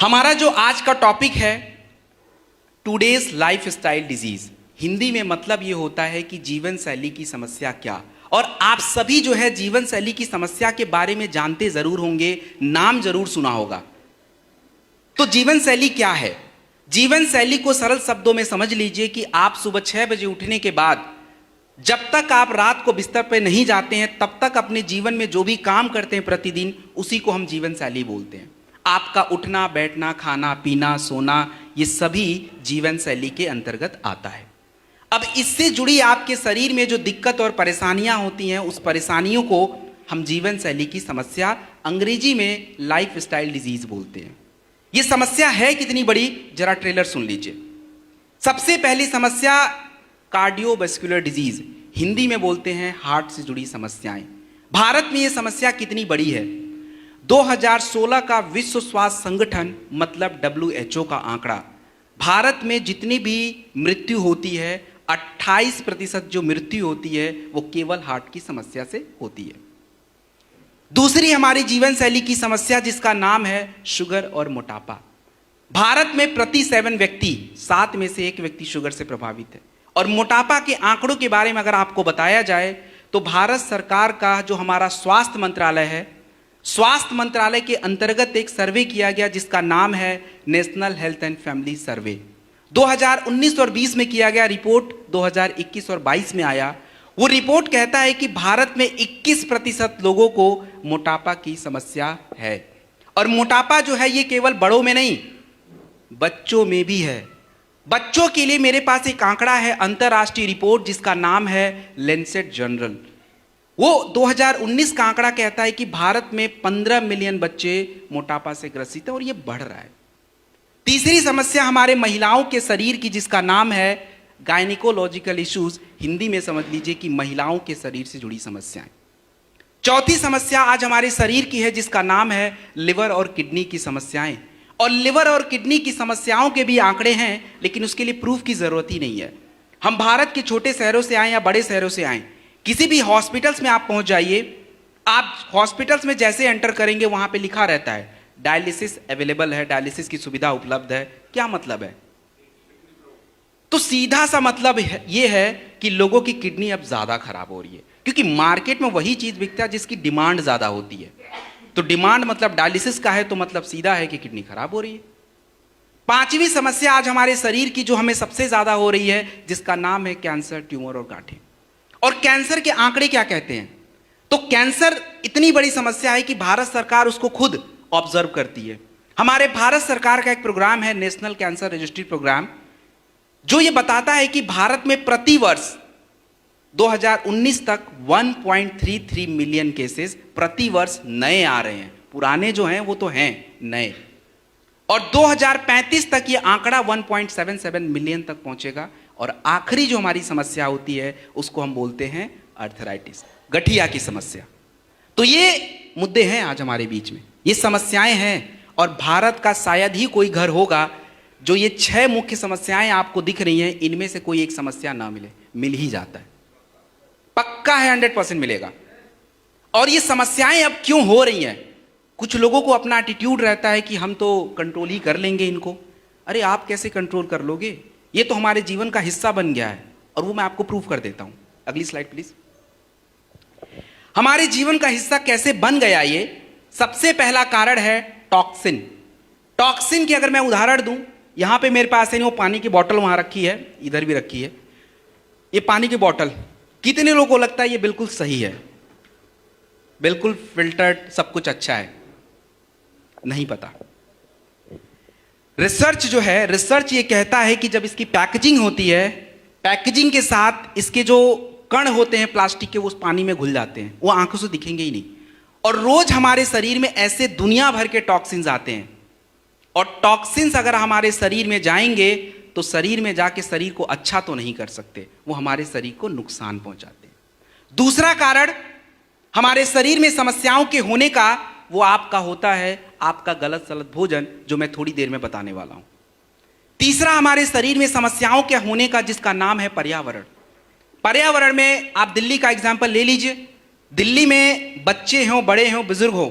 हमारा जो आज का टॉपिक है today's life style disease, Hindi में मतलब ये होता है कि जीवन शैली की समस्या क्या। और आप सभी जो है जीवन शैली की समस्या के बारे में जानते जरूर होंगे, नाम जरूर सुना होगा। तो जीवन शैली क्या है? जीवन शैली को सरल शब्दों में समझ लीजिए कि आप सुबह 6 बजे उठने के बाद जब तक आप रात को बिस्तर पर नहीं जाते हैं तब तक अपने जीवन में जो भी काम करते हैं प्रतिदिन, उसी को हम जीवन शैली बोलते हैं। आपका उठना बैठना, खाना पीना, सोना, ये सभी जीवन शैली के अंतर्गत आता है। अब इससे जुड़ी आपके शरीर में जो दिक्कत और परेशानियां होती हैं, उस परेशानियों को हम जीवन शैली की समस्या, अंग्रेजी में लाइफ स्टाइल डिजीज बोलते हैं। ये समस्या है कितनी बड़ी, जरा ट्रेलर सुन लीजिए। सबसे पहली समस्या कार्डियोवैस्कुलर डिजीज, हिंदी में बोलते हैं हार्ट से जुड़ी समस्याएं। भारत में ये समस्या कितनी बड़ी है? 2016 का विश्व स्वास्थ्य संगठन मतलब WHO का आंकड़ा, भारत में जितनी भी मृत्यु होती है 28% जो मृत्यु होती है वो केवल हार्ट की समस्या से होती है। दूसरी हमारी जीवन शैली की समस्या जिसका नाम है शुगर और मोटापा। भारत में प्रति 7 व्यक्ति 7 में से 1 व्यक्ति शुगर से प्रभावित है। और मोटापा के आंकड़ों के बारे में अगर आपको बताया जाए तो भारत सरकार का जो हमारा स्वास्थ्य मंत्रालय है, स्वास्थ्य मंत्रालय के अंतर्गत एक सर्वे किया गया जिसका नाम है नेशनल हेल्थ एंड फैमिली सर्वे। 2019 और 20 में किया गया, रिपोर्ट 2021 और 22 में आया। वो रिपोर्ट कहता है कि भारत में 21% लोगों को मोटापा की समस्या है। और मोटापा जो है ये केवल बड़ों में नहीं, बच्चों में भी है। बच्चों के लिए मेरे पास एक आंकड़ा है, अंतरराष्ट्रीय रिपोर्ट जिसका नाम है लैंसेट जर्नल। वो 2019 का आंकड़ा कहता है कि भारत में 15 मिलियन बच्चे मोटापा से ग्रसित हैं और ये बढ़ रहा है। तीसरी समस्या हमारे महिलाओं के शरीर की जिसका नाम है गायनिकोलॉजिकल इश्यूज, हिंदी में समझ लीजिए कि महिलाओं के शरीर से जुड़ी समस्याएं। चौथी समस्या आज हमारे शरीर की है जिसका नाम है लिवर और किडनी की समस्याएं। और लिवर और किडनी की समस्याओं के भी आंकड़े हैं, लेकिन उसके लिए प्रूफ की जरूरत ही नहीं है। हम भारत के छोटे शहरों से आए या बड़े शहरों से आए, किसी भी हॉस्पिटल्स में आप पहुंच जाइए, आप हॉस्पिटल्स में जैसे एंटर करेंगे वहां पे लिखा रहता है डायलिसिस अवेलेबल है, डायलिसिस की सुविधा उपलब्ध है। क्या मतलब है? तो सीधा सा मतलब ये है कि लोगों की किडनी अब ज्यादा खराब हो रही है, क्योंकि मार्केट में वही चीज बिकता है जिसकी डिमांड ज्यादा होती है। तो डिमांड मतलब डायलिसिस का है, तो मतलब सीधा है कि किडनी खराब हो रही है। पांचवी समस्या आज हमारे शरीर की जो हमें सबसे ज्यादा हो रही है जिसका नाम है कैंसर, ट्यूमर और गांठें। और कैंसर के आंकड़े क्या कहते हैं? तो कैंसर इतनी बड़ी समस्या है कि भारत सरकार उसको खुद ऑब्जर्व करती है। हमारे भारत सरकार का एक प्रोग्राम है नेशनल कैंसर रजिस्ट्री प्रोग्राम, जो ये बताता है कि भारत में प्रति वर्ष 2019 तक 1.33 मिलियन केसेस प्रति वर्ष नए आ रहे हैं। पुराने जो हैं वो तो हैं नए। और 2035 तक ये आंकड़ा 1.77 मिलियन तक पहुंचेगा। और आखिरी जो हमारी समस्या होती है उसको हम बोलते हैं अर्थराइटिस, गठिया की समस्या। तो ये मुद्दे हैं आज हमारे बीच में, ये समस्याएं हैं। और भारत का शायद ही कोई घर होगा जो ये 6 मुख्य समस्याएं आपको दिख रही हैं, इनमें से कोई एक समस्या ना मिले। मिल ही जाता है, पक्का है, 100% मिलेगा। और ये समस्याएं अब क्यों हो रही हैं? कुछ लोगों को अपना एटीट्यूड रहता है कि हम तो कंट्रोल ही कर लेंगे इनको। अरे आप कैसे कंट्रोल कर लोगे? ये तो हमारे जीवन का हिस्सा बन गया है, और वो मैं आपको प्रूफ कर देता हूं। अगली स्लाइड प्लीज। हमारे जीवन का हिस्सा कैसे बन गया ये? सबसे पहला कारण है टॉक्सिन। टॉक्सिन की अगर मैं उदाहरण दूं, यहां पे मेरे पास है वो पानी की बोतल वहां रखी है, इधर भी रखी है। ये पानी की बोतल, कितने लोगों को लगता है ये बिल्कुल सही है, बिल्कुल फिल्टर्ड, सब कुछ अच्छा है? नहीं पता। रिसर्च जो है, रिसर्च ये कहता है कि जब इसकी पैकेजिंग होती है, पैकेजिंग के साथ इसके जो कण होते हैं प्लास्टिक के, वो उस पानी में घुल जाते हैं, वो आंखों से दिखेंगे ही नहीं। और रोज हमारे शरीर में ऐसे दुनिया भर के टॉक्सिन्स आते हैं। और टॉक्सिन्स अगर हमारे शरीर में जाएंगे तो शरीर में जाके शरीर को अच्छा तो नहीं कर सकते, वो हमारे शरीर को नुकसान पहुंचाते हैं। दूसरा कारण हमारे शरीर में समस्याओं के होने का वो आपका होता है आपका गलत सलत भोजन, जो मैं थोड़ी देर में बताने वाला हूं। तीसरा हमारे शरीर में समस्याओं के होने का जिसका नाम है पर्यावरण। पर्यावरण में आप दिल्ली का एग्जाम्पल ले लीजिए। दिल्ली में बच्चे हों, बड़े हों, बुजुर्ग हों,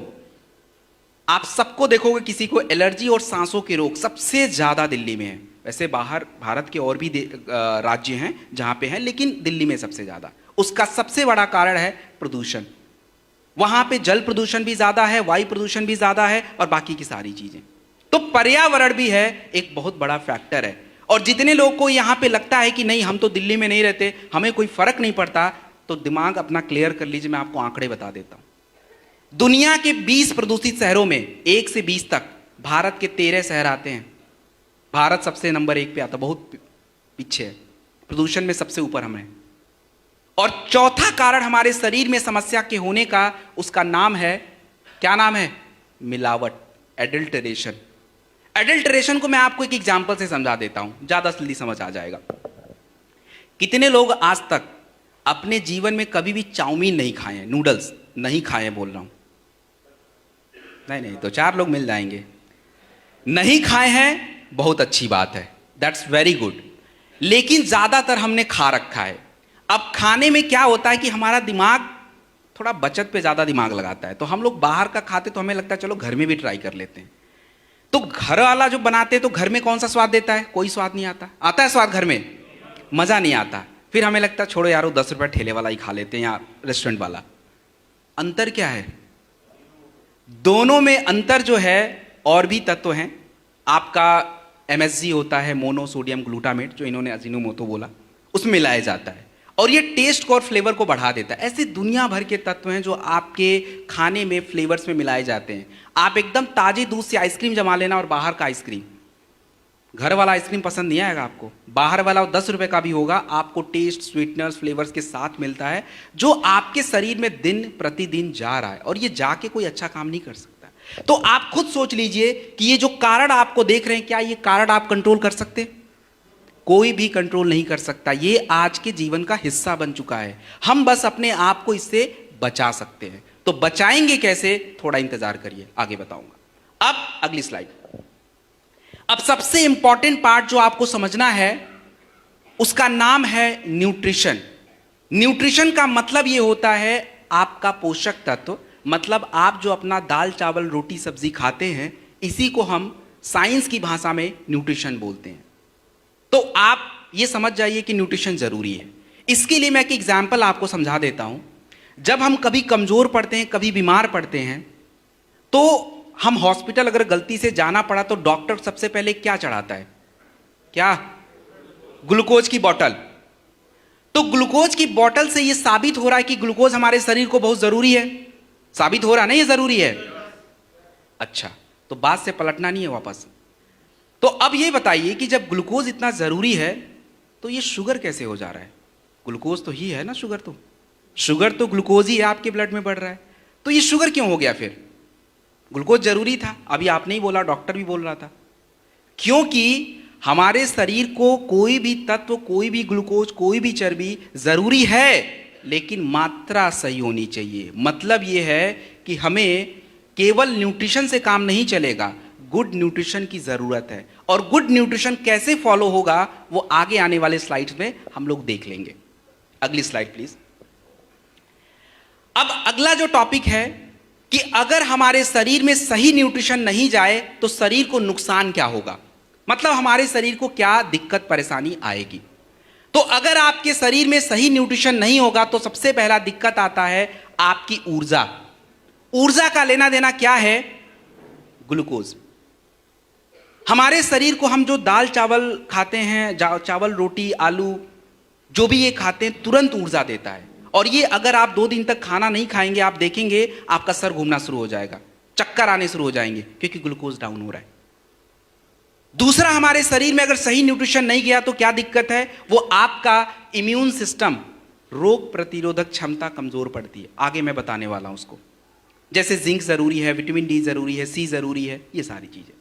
आप सबको देखोगे किसी को एलर्जी और सांसों के रोग सबसे ज़्यादा दिल्ली में है। वैसे बाहर भारत के और भी राज्य हैं जहाँ पे हैं, लेकिन दिल्ली में सबसे ज़्यादा। उसका सबसे बड़ा कारण है प्रदूषण। वहाँ पे जल प्रदूषण भी ज़्यादा है, वायु प्रदूषण भी ज़्यादा है और बाकी की सारी चीज़ें। तो पर्यावरण भी है एक बहुत बड़ा फैक्टर है। और जितने लोगों को यहाँ पे लगता है कि नहीं हम तो दिल्ली में नहीं रहते, हमें कोई फर्क नहीं पड़ता, तो दिमाग अपना क्लियर कर लीजिए। मैं आपको आंकड़े बता देता हूँ। दुनिया के 20 प्रदूषित शहरों में 1 से 20 तक भारत के 13 शहर आते हैं। भारत सबसे नंबर 1 पे आता, बहुत पीछे है, प्रदूषण में सबसे ऊपर हम हैं। और चौथा कारण हमारे शरीर में समस्या के होने का, उसका नाम है, क्या नाम है? मिलावट, एडल्टरेशन। एडल्टरेशन को मैं आपको एक एग्जांपल से समझा देता हूं, ज्यादा जल्दी समझ आ जाएगा। कितने लोग आज तक अपने जीवन में कभी भी चाउमीन नहीं खाए हैं, नूडल्स नहीं खाए हैं, बोल रहा हूं, नहीं, तो 4 लोग मिल जाएंगे। नहीं खाए हैं, बहुत अच्छी बात है, दैट्स वेरी गुड। लेकिन ज्यादातर हमने खा रखा है। अब खाने में क्या होता है कि हमारा दिमाग थोड़ा बचत पे ज्यादा दिमाग लगाता है, तो हम लोग बाहर का खाते तो हमें लगता है चलो घर में भी ट्राई कर लेते हैं। तो घर वाला जो बनाते हैं तो घर में कौन सा स्वाद देता है? कोई स्वाद नहीं आता। आता है स्वाद घर में? मजा नहीं आता। फिर हमें लगता है छोड़ो यार, 10 रुपये ठेले वाला ही खा लेते हैं या रेस्टोरेंट वाला। अंतर क्या है? दोनों में अंतर जो है, और भी तत्व हैं। आपका MSG होता है, मोनोसोडियम ग्लूटामेट, जो इन्होंने अजीनोमोटो बोला, उसमें मिलाया जाता है और ये टेस्ट को और फ्लेवर को बढ़ा देता है। ऐसे दुनिया भर के तत्व हैं जो आपके खाने में फ्लेवर्स में मिलाए जाते हैं। आप एकदम ताजे दूध से आइसक्रीम जमा लेना और बाहर का आइसक्रीम, घर वाला आइसक्रीम पसंद नहीं आएगा आपको। बाहर वाला 10 रुपए का भी होगा, आपको टेस्ट, स्वीटनर्स, फ्लेवर्स के साथ मिलता है, जो आपके शरीर में दिन प्रतिदिन जा रहा है और ये जाके कोई अच्छा काम नहीं कर सकता। तो आप खुद सोच लीजिए कि ये जो कारण आपको देख रहे हैं, क्या ये कारण आप कंट्रोल कर सकते? कोई भी कंट्रोल नहीं कर सकता। ये आज के जीवन का हिस्सा बन चुका है। हम बस अपने आप को इससे बचा सकते हैं। तो बचाएंगे कैसे? थोड़ा इंतजार करिए, आगे बताऊंगा। अब अगली स्लाइड। अब सबसे इंपॉर्टेंट पार्ट जो आपको समझना है, उसका नाम है न्यूट्रिशन। न्यूट्रिशन का मतलब यह होता है आपका पोषक तत्व। मतलब आप जो अपना दाल चावल रोटी सब्जी खाते हैं, इसी को हम साइंस की भाषा में न्यूट्रिशन बोलते हैं। तो आप ये समझ जाइए कि न्यूट्रिशन जरूरी है। इसके लिए मैं एक एग्जाम्पल आपको समझा देता हूं। जब हम कभी कमजोर पड़ते हैं, कभी बीमार पड़ते हैं, तो हम हॉस्पिटल अगर गलती से जाना पड़ा तो डॉक्टर सबसे पहले क्या चढ़ाता है? क्या? ग्लूकोज की बोतल। तो ग्लूकोज की बोतल से यह साबित हो रहा है कि ग्लूकोज हमारे शरीर को बहुत जरूरी है। साबित हो रहा नहीं, ये जरूरी है। अच्छा, तो बात से पलटना नहीं है वापस। तो अब ये बताइए कि जब ग्लूकोज इतना जरूरी है, तो ये शुगर कैसे हो जा रहा है? ग्लूकोज तो ही है ना, शुगर तो ग्लूकोज ही है, आपके ब्लड में बढ़ रहा है। तो ये शुगर क्यों हो गया फिर? ग्लूकोज जरूरी था, अभी आपने ही बोला, डॉक्टर भी बोल रहा था। क्योंकि हमारे शरीर को कोई भी तत्व, कोई भी ग्लूकोज, कोई भी चर्बी जरूरी है, लेकिन मात्रा सही होनी चाहिए। मतलब यह है कि हमें केवल न्यूट्रिशन से काम नहीं चलेगा, गुड न्यूट्रिशन की जरूरत है। और गुड न्यूट्रिशन कैसे फॉलो होगा, वो आगे आने वाले स्लाइड्स में हम लोग देख लेंगे। अगली स्लाइड प्लीज। अब अगला जो टॉपिक है कि अगर हमारे शरीर में सही न्यूट्रिशन नहीं जाए तो शरीर को नुकसान क्या होगा, मतलब हमारे शरीर को क्या दिक्कत परेशानी आएगी। तो अगर आपके शरीर में सही न्यूट्रिशन नहीं होगा तो सबसे पहला दिक्कत आता है आपकी ऊर्जा। ऊर्जा का लेना देना क्या है? ग्लूकोज। हमारे शरीर को, हम जो दाल चावल खाते हैं, चावल रोटी आलू जो भी ये खाते हैं, तुरंत ऊर्जा देता है। और ये अगर आप 2 दिन तक खाना नहीं खाएंगे, आप देखेंगे आपका सर घूमना शुरू हो जाएगा, चक्कर आने शुरू हो जाएंगे, क्योंकि ग्लूकोज डाउन हो रहा है। दूसरा, हमारे शरीर में अगर सही न्यूट्रिशन नहीं गया तो क्या दिक्कत है? वो आपका इम्यून सिस्टम, रोग प्रतिरोधक क्षमता कमजोर पड़ती है। आगे मैं बताने वाला हूं उसको। जैसे जिंक जरूरी है, विटामिन डी जरूरी है, सी जरूरी है, ये सारी चीजें।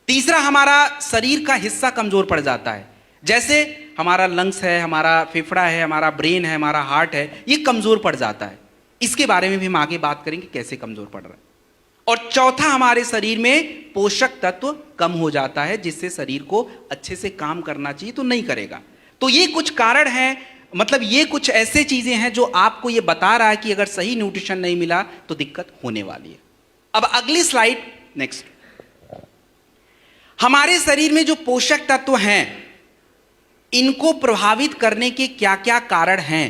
तीसरा, हमारा शरीर का हिस्सा कमजोर पड़ जाता है। जैसे हमारा लंग्स है, हमारा फेफड़ा है, हमारा ब्रेन है, हमारा हार्ट है, ये कमजोर पड़ जाता है। इसके बारे में भी हम आगे बात करेंगे कैसे कमजोर पड़ रहा है। और चौथा, हमारे शरीर में पोषक तत्व कम हो जाता है, जिससे शरीर को अच्छे से काम करना चाहिए तो नहीं करेगा। तो ये कुछ कारण हैं, मतलब ये कुछ ऐसे चीजें हैं जो आपको ये बता रहा है कि अगर सही न्यूट्रिशन नहीं मिला तो दिक्कत होने वाली है। अब अगली स्लाइड, नेक्स्ट। हमारे शरीर में जो पोषक तत्व हैं, इनको प्रभावित करने के क्या क्या कारण हैं,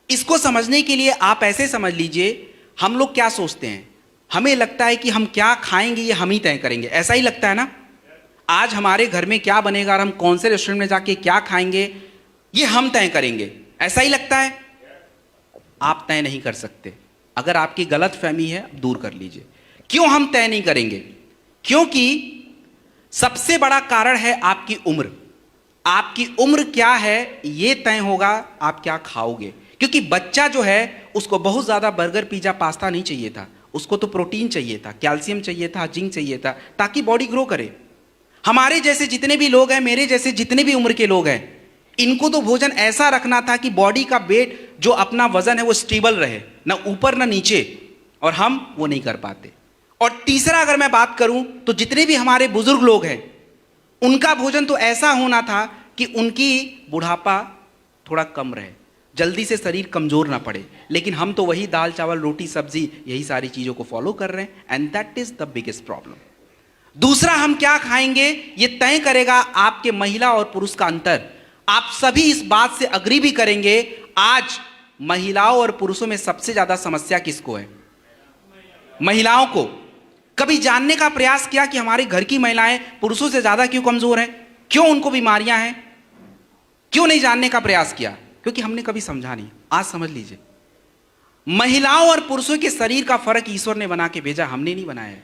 इसको समझने के लिए आप ऐसे समझ लीजिए, हम लोग क्या सोचते हैं, हमें लगता है कि हम क्या खाएंगे ये हम ही तय करेंगे, ऐसा ही लगता है ना। आज हमारे घर में क्या बनेगा और हम कौन से रेस्टोरेंट में जाके क्या खाएंगे ये हम तय करेंगे, ऐसा ही लगता है। आप तय नहीं कर सकते। अगर आपकी गलत फहमी है दूर कर लीजिए। क्यों हम तय नहीं करेंगे? क्योंकि सबसे बड़ा कारण है आपकी उम्र। आपकी उम्र क्या है ये तय होगा आप क्या खाओगे। क्योंकि बच्चा जो है उसको बहुत ज्यादा बर्गर पिज्जा पास्ता नहीं चाहिए था, उसको तो प्रोटीन चाहिए था, कैल्शियम चाहिए था, जिंक चाहिए था, ताकि बॉडी ग्रो करे। हमारे जैसे जितने भी लोग हैं, मेरे जैसे जितने भी उम्र के लोग हैं, इनको तो भोजन ऐसा रखना था कि बॉडी का वेट जो अपना वजन है वो स्टेबल रहे, ना ऊपर ना नीचे, और हम वो नहीं कर पाते। और तीसरा अगर मैं बात करूं तो जितने भी हमारे बुजुर्ग लोग हैं उनका भोजन तो ऐसा होना था कि उनकी बुढ़ापा थोड़ा कम रहे, जल्दी से शरीर कमजोर ना पड़े। लेकिन हम तो वही दाल चावल रोटी सब्जी यही सारी चीजों को फॉलो कर रहे हैं, and that is the biggest problem. दूसरा, हम क्या खाएंगे ये तय करेगा आपके महिला और पुरुष का अंतर। आप सभी इस बात से अग्री भी करेंगे, आज महिलाओं और पुरुषों में सबसे ज्यादा समस्या किसको है? महिलाओं को। कभी जानने का प्रयास किया कि हमारे घर की महिलाएं पुरुषों से ज्यादा क्यों कमजोर हैं, क्यों उनको बीमारियां हैं? क्यों नहीं जानने का प्रयास किया? क्योंकि हमने कभी समझा नहीं। आज समझ लीजिए, महिलाओं और पुरुषों के शरीर का फर्क ईश्वर ने बना के भेजा, हमने नहीं बनाया है।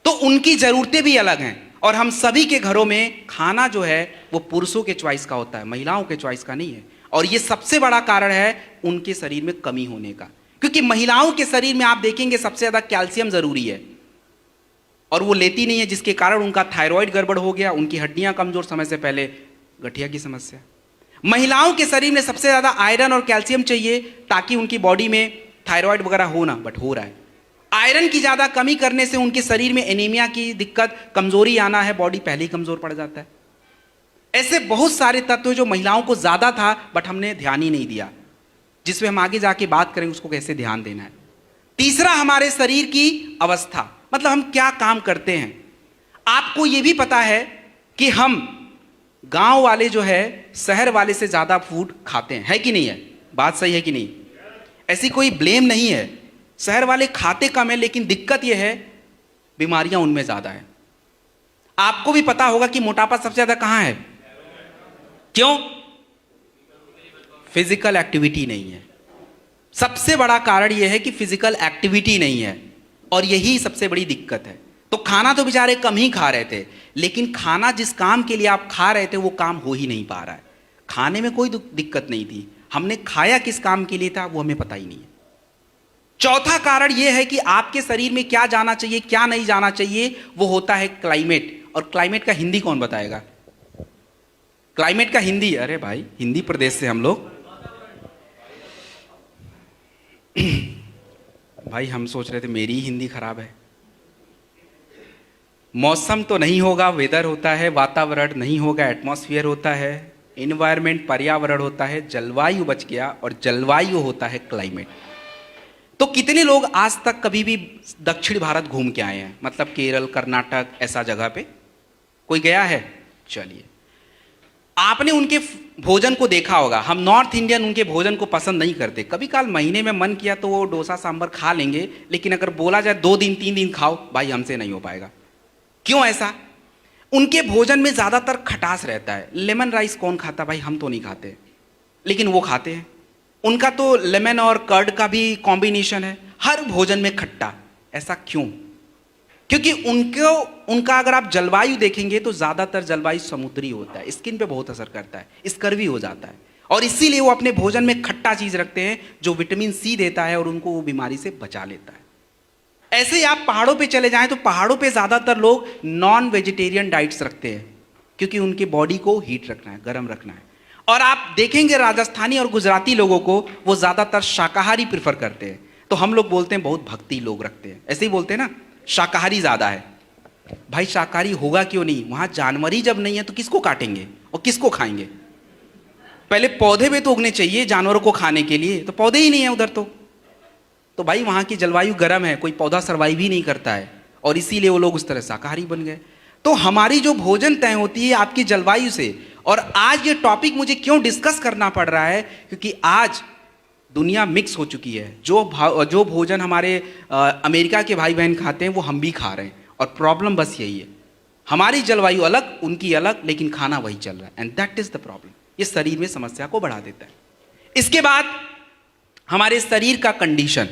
तो उनकी जरूरतें भी अलग हैं, और हम सभी के घरों में खाना जो है वो पुरुषों के चॉइस का होता है, महिलाओं के चॉइस का नहीं है। और ये सबसे बड़ा कारण है उनके शरीर में कमी होने का। क्योंकि महिलाओं के शरीर में आप देखेंगे सबसे ज्यादा कैल्शियम जरूरी है, और वो लेती नहीं है, जिसके कारण उनका थायराइड गड़बड़ हो गया, उनकी हड्डियां कमजोर, समय से पहले गठिया की समस्या। महिलाओं के शरीर में सबसे ज्यादा आयरन और कैल्शियम चाहिए ताकि उनकी बॉडी में थायराइड वगैरह हो ना, बट हो रहा है। आयरन की ज्यादा कमी करने से उनके शरीर में एनीमिया की दिक्कत, कमजोरी आना है, बॉडी पहले ही कमजोर पड़ जाता है। ऐसे बहुत सारे तत्व जो महिलाओं को ज्यादा था बट हमने ध्यान ही नहीं दिया, जिसमें हम आगे जाके बात करेंगे उसको कैसे ध्यान देना है। तीसरा, हमारे शरीर की अवस्था, मतलब हम क्या काम करते हैं। आपको यह भी पता है कि हम गांव वाले जो है शहर वाले से ज्यादा फूड खाते हैं, है कि नहीं है? बात सही है कि नहीं? ऐसी कोई ब्लेम नहीं है। शहर वाले खाते कम है, लेकिन दिक्कत यह है बीमारियां उनमें ज्यादा है। आपको भी पता होगा कि मोटापा सबसे ज्यादा कहां है? क्यों? फिजिकल एक्टिविटी नहीं है। सबसे बड़ा कारण यह है कि फिजिकल एक्टिविटी नहीं है, और यही सबसे बड़ी दिक्कत है। तो खाना तो बेचारे कम ही खा रहे थे, लेकिन खाना जिस काम के लिए आप खा रहे थे वो काम हो ही नहीं पा रहा है। खाने में कोई दिक्कत नहीं थी, हमने खाया किस काम के लिए था वो हमें पता ही नहीं है। चौथा कारण यह है कि आपके शरीर में क्या जाना चाहिए क्या नहीं जाना चाहिए, वो होता है क्लाइमेट। और क्लाइमेट का हिंदी कौन बताएगा? क्लाइमेट का हिंदी, अरे भाई हिंदी प्रदेश से हम लोग भाई हम सोच रहे थे मेरी ही हिंदी खराब है। मौसम तो नहीं होगा, वेदर होता है। वातावरण नहीं होगा, एटमॉस्फेयर होता है। इन्वायरमेंट पर्यावरण होता है। जलवायु बच गया, और जलवायु होता है क्लाइमेट। तो कितने लोग आज तक कभी भी दक्षिण भारत घूम के आए हैं, मतलब केरल कर्नाटक ऐसा जगह पे कोई गया है? चलिए, आपने उनके भोजन को देखा होगा। हम नॉर्थ इंडियन उनके भोजन को पसंद नहीं करते। कभी काल महीने में मन किया तो वो डोसा सांभर खा लेंगे, लेकिन अगर बोला जाए 2 दिन 3 दिन खाओ, भाई हमसे नहीं हो पाएगा। क्यों ऐसा? उनके भोजन में ज्यादातर खटास रहता है। लेमन राइस कौन खाता? भाई हम तो नहीं खाते, लेकिन वो खाते हैं। उनका तो लेमन और कर्ड का भी कॉम्बिनेशन है, हर भोजन में खट्टा। ऐसा क्यों? क्योंकि उनका अगर आप जलवायु देखेंगे तो ज्यादातर जलवायु समुद्री होता है, स्किन पे बहुत असर करता है, स्कर्वी हो जाता है, और इसीलिए वो अपने भोजन में खट्टा चीज रखते हैं जो विटामिन सी देता है और उनको वो बीमारी से बचा लेता है। ऐसे ही आप पहाड़ों पे चले जाएं तो पहाड़ों पे ज्यादातर लोग नॉन वेजिटेरियन डाइट्स रखते हैं, क्योंकि उनकी बॉडी को हीट रखना है, गर्म रखना है। और आप देखेंगे राजस्थानी और गुजराती लोगों को, वो ज्यादातर शाकाहारी प्रेफर करते हैं। तो हम लोग बोलते हैं बहुत भक्ति लोग रखते हैं, ऐसे ही बोलते हैं ना, शाकाहारी ज्यादा है। भाई शाकाहारी होगा क्यों नहीं? वहां जानवर ही जब नहीं है तो किसको काटेंगे और किसको खाएंगे? पहले पौधे भी तो उगने चाहिए जानवरों को खाने के लिए, तो पौधे ही नहीं है उधर। तो तो भाई वहाँ की जलवायु गर्म है, कोई पौधा सर्वाइव ही नहीं करता है, और इसीलिए वो लोग उस तरह शाकाहारी बन गए। तो हमारी जो भोजन तय होती है आपकी जलवायु से। और आज ये टॉपिक मुझे क्यों डिस्कस करना पड़ रहा है, क्योंकि आज दुनिया मिक्स हो चुकी है। जो भोजन हमारे अमेरिका के भाई बहन खाते हैं वो हम भी खा रहे हैं, और प्रॉब्लम बस यही है, हमारी जलवायु अलग, उनकी अलग, लेकिन खाना वही चल रहा है, and that is the problem. ये शरीर में समस्या को बढ़ा देता है। इसके बाद हमारे शरीर का कंडीशन।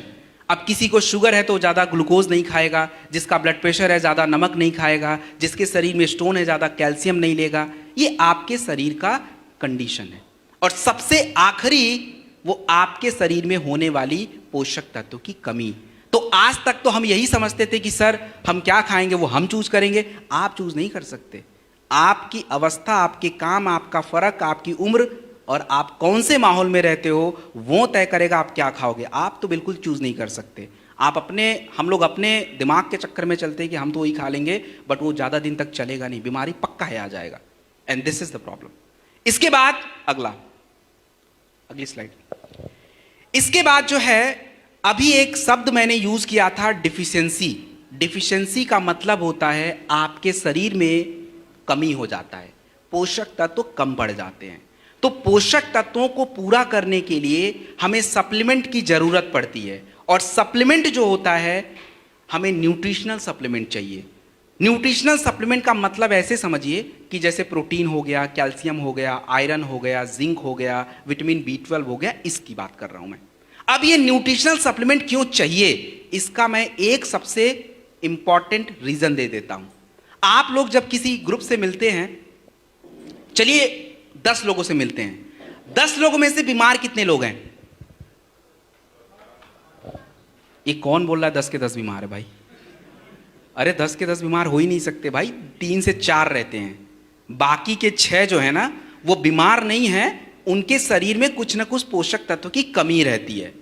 अब किसी को शुगर है तो ज़्यादा ग्लूकोज नहीं खाएगा, जिसका ब्लड प्रेशर है ज़्यादा नमक नहीं खाएगा, जिसके शरीर में स्टोन है ज़्यादा कैल्शियम नहीं लेगा। ये आपके शरीर का कंडीशन है। और सबसे आखिरी वो आपके शरीर में होने वाली पोषक तत्वों की कमी। तो आज तक तो हम यही समझते थे कि सर हम क्या खाएंगे वो हम चूज करेंगे। आप चूज नहीं कर सकते। आपकी अवस्था, आपके काम, आपका फर्क, आपकी उम्र और आप कौन से माहौल में रहते हो वो तय करेगा आप क्या खाओगे। आप तो बिल्कुल चूज नहीं कर सकते। हम लोग अपने दिमाग के चक्कर में चलते हैं कि हम तो वही खा लेंगे, बट वो ज़्यादा दिन तक चलेगा नहीं, बीमारी पक्का है आ जाएगा, and this is the problem. इसके बाद अगली स्लाइड। इसके बाद जो है, अभी एक शब्द मैंने यूज किया था, डिफिशियंसी। डिफिशियंसी का मतलब होता है आपके शरीर में कमी हो जाता है, पोषक तत्व कम पड़ जाते हैं। तो पोषक तत्वों को पूरा करने के लिए हमें सप्लीमेंट की जरूरत पड़ती है, और सप्लीमेंट जो होता है हमें न्यूट्रिशनल सप्लीमेंट चाहिए। न्यूट्रिशनल सप्लीमेंट का मतलब ऐसे समझिए कि जैसे प्रोटीन हो गया, कैल्शियम हो गया, आयरन हो गया, जिंक हो गया, विटामिन B12 हो गया, इसकी बात कर रहा हूं मैं। अब ये न्यूट्रिशनल सप्लीमेंट क्यों चाहिए, इसका मैं एक सबसे इंपॉर्टेंट रीजन दे देता हूं। आप लोग जब किसी ग्रुप से मिलते हैं, चलिए 10 लोगों से मिलते हैं, 10 लोगों में से बीमार कितने लोग हैं? ये कौन बोल रहा है 10 के 10 बीमार है भाई? अरे 10 के 10 बीमार हो ही नहीं सकते भाई, 3 से 4 रहते हैं। बाकी के 6 जो है ना वो बीमार नहीं है, उनके शरीर में कुछ ना कुछ पोषक तत्व की कमी रहती है।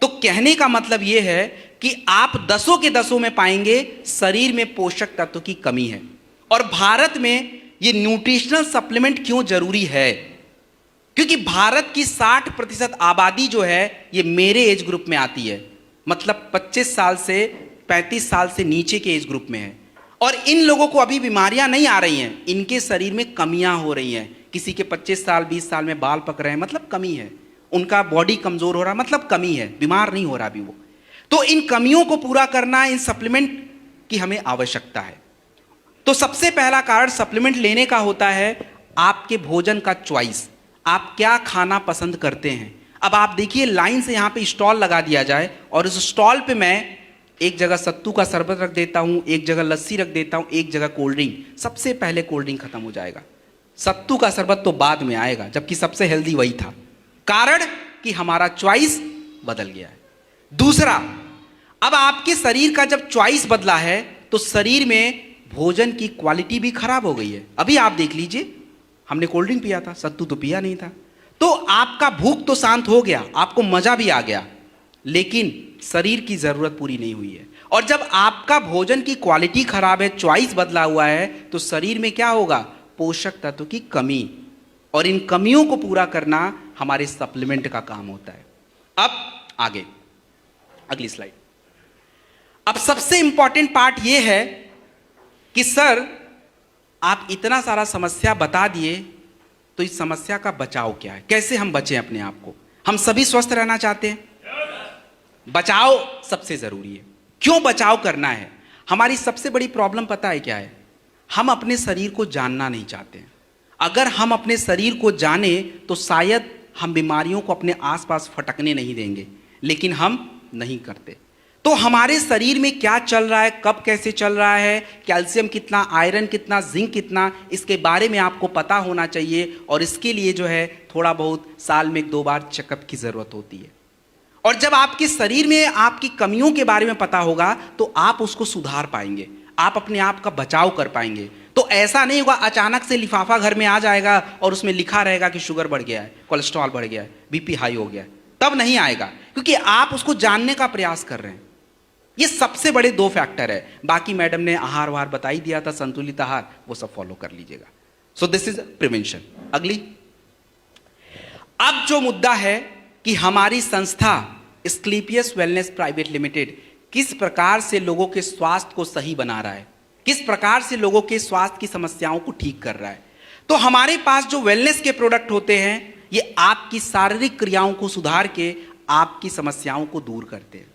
तो कहने का मतलब यह है कि आप 10 के 10 में पाएंगे शरीर में पोषक तत्व की कमी है। और भारत में ये न्यूट्रिशनल सप्लीमेंट क्यों जरूरी है, क्योंकि भारत की 60% आबादी जो है ये मेरे एज ग्रुप में आती है, मतलब 25 साल से 35 साल से नीचे के एज ग्रुप में है। और इन लोगों को अभी बीमारियां नहीं आ रही हैं, इनके शरीर में कमियां हो रही हैं। किसी के 25 साल 20 साल में बाल पक रहे हैं, मतलब कमी है। उनका बॉडी कमजोर हो रहा, मतलब कमी है, बीमार नहीं हो रहा अभी वो। तो इन कमियों को पूरा करना, इन सप्लीमेंट की हमें आवश्यकता है। तो सबसे पहला कारण सप्लीमेंट लेने का होता है आपके भोजन का चॉइस, आप क्या खाना पसंद करते हैं। अब आप देखिए लाइन से यहाँ पे स्टॉल लगा दिया जाए और उस स्टॉल पे मैं एक जगह सत्तू का शरबत रख देता हूँ, एक जगह लस्सी रख देता हूँ, एक जगह कोल्ड ड्रिंक। सबसे पहले कोल्ड ड्रिंक खत्म हो जाएगा, सत्तू का शरबत तो बाद में आएगा, जबकि सबसे हेल्दी वही था। कारण कि हमारा चॉइस बदल गया है। दूसरा, अब आपके शरीर का जब चॉइस बदला है तो शरीर में भोजन की क्वालिटी भी खराब हो गई है। अभी आप देख लीजिए, हमने कोल्ड ड्रिंक पिया था, सत्तू तो पिया नहीं था। तो आपका भूख तो शांत हो गया, आपको मजा भी आ गया, लेकिन शरीर की जरूरत पूरी नहीं हुई है। और जब आपका भोजन की क्वालिटी खराब है, चॉइस बदला हुआ है, तो शरीर में क्या होगा, पोषक तत्व की कमी। और इन कमियों को पूरा करना हमारे सप्लीमेंट का काम होता है। अब आगे अगली स्लाइड। अब सबसे इंपॉर्टेंट पार्ट यह है कि सर आप इतना सारा समस्या बता दिए, तो इस समस्या का बचाव क्या है, कैसे हम बचें अपने आप को। हम सभी स्वस्थ रहना चाहते हैं, बचाव सबसे जरूरी है। क्यों बचाव करना है? हमारी सबसे बड़ी प्रॉब्लम पता है क्या है, हम अपने शरीर को जानना नहीं चाहते हैं। अगर हम अपने शरीर को जाने तो शायद हम बीमारियों को अपने आसपास फटकने नहीं देंगे, लेकिन हम नहीं करते। तो हमारे शरीर में क्या चल रहा है, कब कैसे चल रहा है, कैल्शियम कितना, आयरन कितना, जिंक कितना, इसके बारे में आपको पता होना चाहिए। और इसके लिए जो है थोड़ा बहुत साल में 1-2 बार चेकअप की जरूरत होती है। और जब आपके शरीर में आपकी कमियों के बारे में पता होगा तो आप उसको सुधार पाएंगे, आप अपने आप का बचाव कर पाएंगे। तो ऐसा नहीं होगा अचानक से लिफाफा घर में आ जाएगा और उसमें लिखा रहेगा कि शुगर बढ़ गया है, कोलेस्ट्रॉल बढ़ गया है, बीपी हाई हो गया है, तब नहीं आएगा, क्योंकि आप उसको जानने का प्रयास कर रहे हैं। ये सबसे बड़े 2 फैक्टर है। बाकी मैडम ने आहार वाहार बता ही दिया था, संतुलित आहार, वो सब फॉलो कर लीजिएगा। सो दिस इज प्रिवेंशन। अगली, अब जो मुद्दा है कि हमारी संस्था स्क्लीपियस वेलनेस प्राइवेट लिमिटेड किस प्रकार से लोगों के स्वास्थ्य को सही बना रहा है, किस प्रकार से लोगों के स्वास्थ्य की समस्याओं को ठीक कर रहा है। तो हमारे पास जो वेलनेस के प्रोडक्ट होते हैं, ये आपकी शारीरिक क्रियाओं को सुधार के आपकी समस्याओं को दूर करते हैं।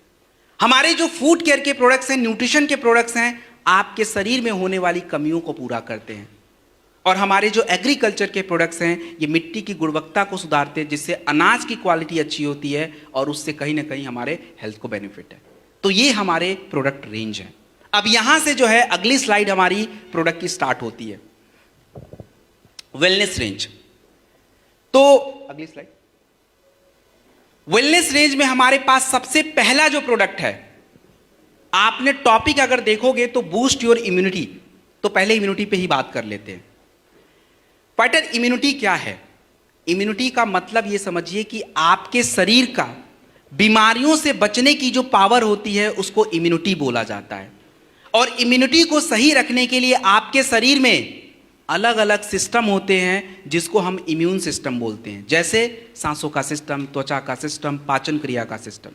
हमारे जो फूड केयर के प्रोडक्ट्स हैं, न्यूट्रिशन के प्रोडक्ट्स हैं, आपके शरीर में होने वाली कमियों को पूरा करते हैं। और हमारे जो एग्रीकल्चर के प्रोडक्ट्स हैं, ये मिट्टी की गुणवत्ता को सुधारते हैं, जिससे अनाज की क्वालिटी अच्छी होती है और उससे कहीं ना कहीं हमारे हेल्थ को बेनिफिट है। तो ये हमारे प्रोडक्ट रेंज है। अब यहां से जो है अगली स्लाइड हमारी प्रोडक्ट की स्टार्ट होती है, वेलनेस रेंज। तो अगली स्लाइड। वेलनेस रेंज में हमारे पास सबसे पहला जो प्रोडक्ट है, आपने टॉपिक अगर देखोगे तो बूस्ट योर इम्यूनिटी, तो पहले इम्यूनिटी पे ही बात कर लेते हैं। फाइटर, इम्यूनिटी क्या है? इम्यूनिटी का मतलब यह समझिए कि आपके शरीर का बीमारियों से बचने की जो पावर होती है उसको इम्यूनिटी बोला जाता है। और इम्यूनिटी को सही रखने के लिए आपके शरीर में अलग अलग सिस्टम होते हैं जिसको हम इम्यून सिस्टम बोलते हैं, जैसे सांसों का सिस्टम, त्वचा का सिस्टम, पाचन क्रिया का सिस्टम।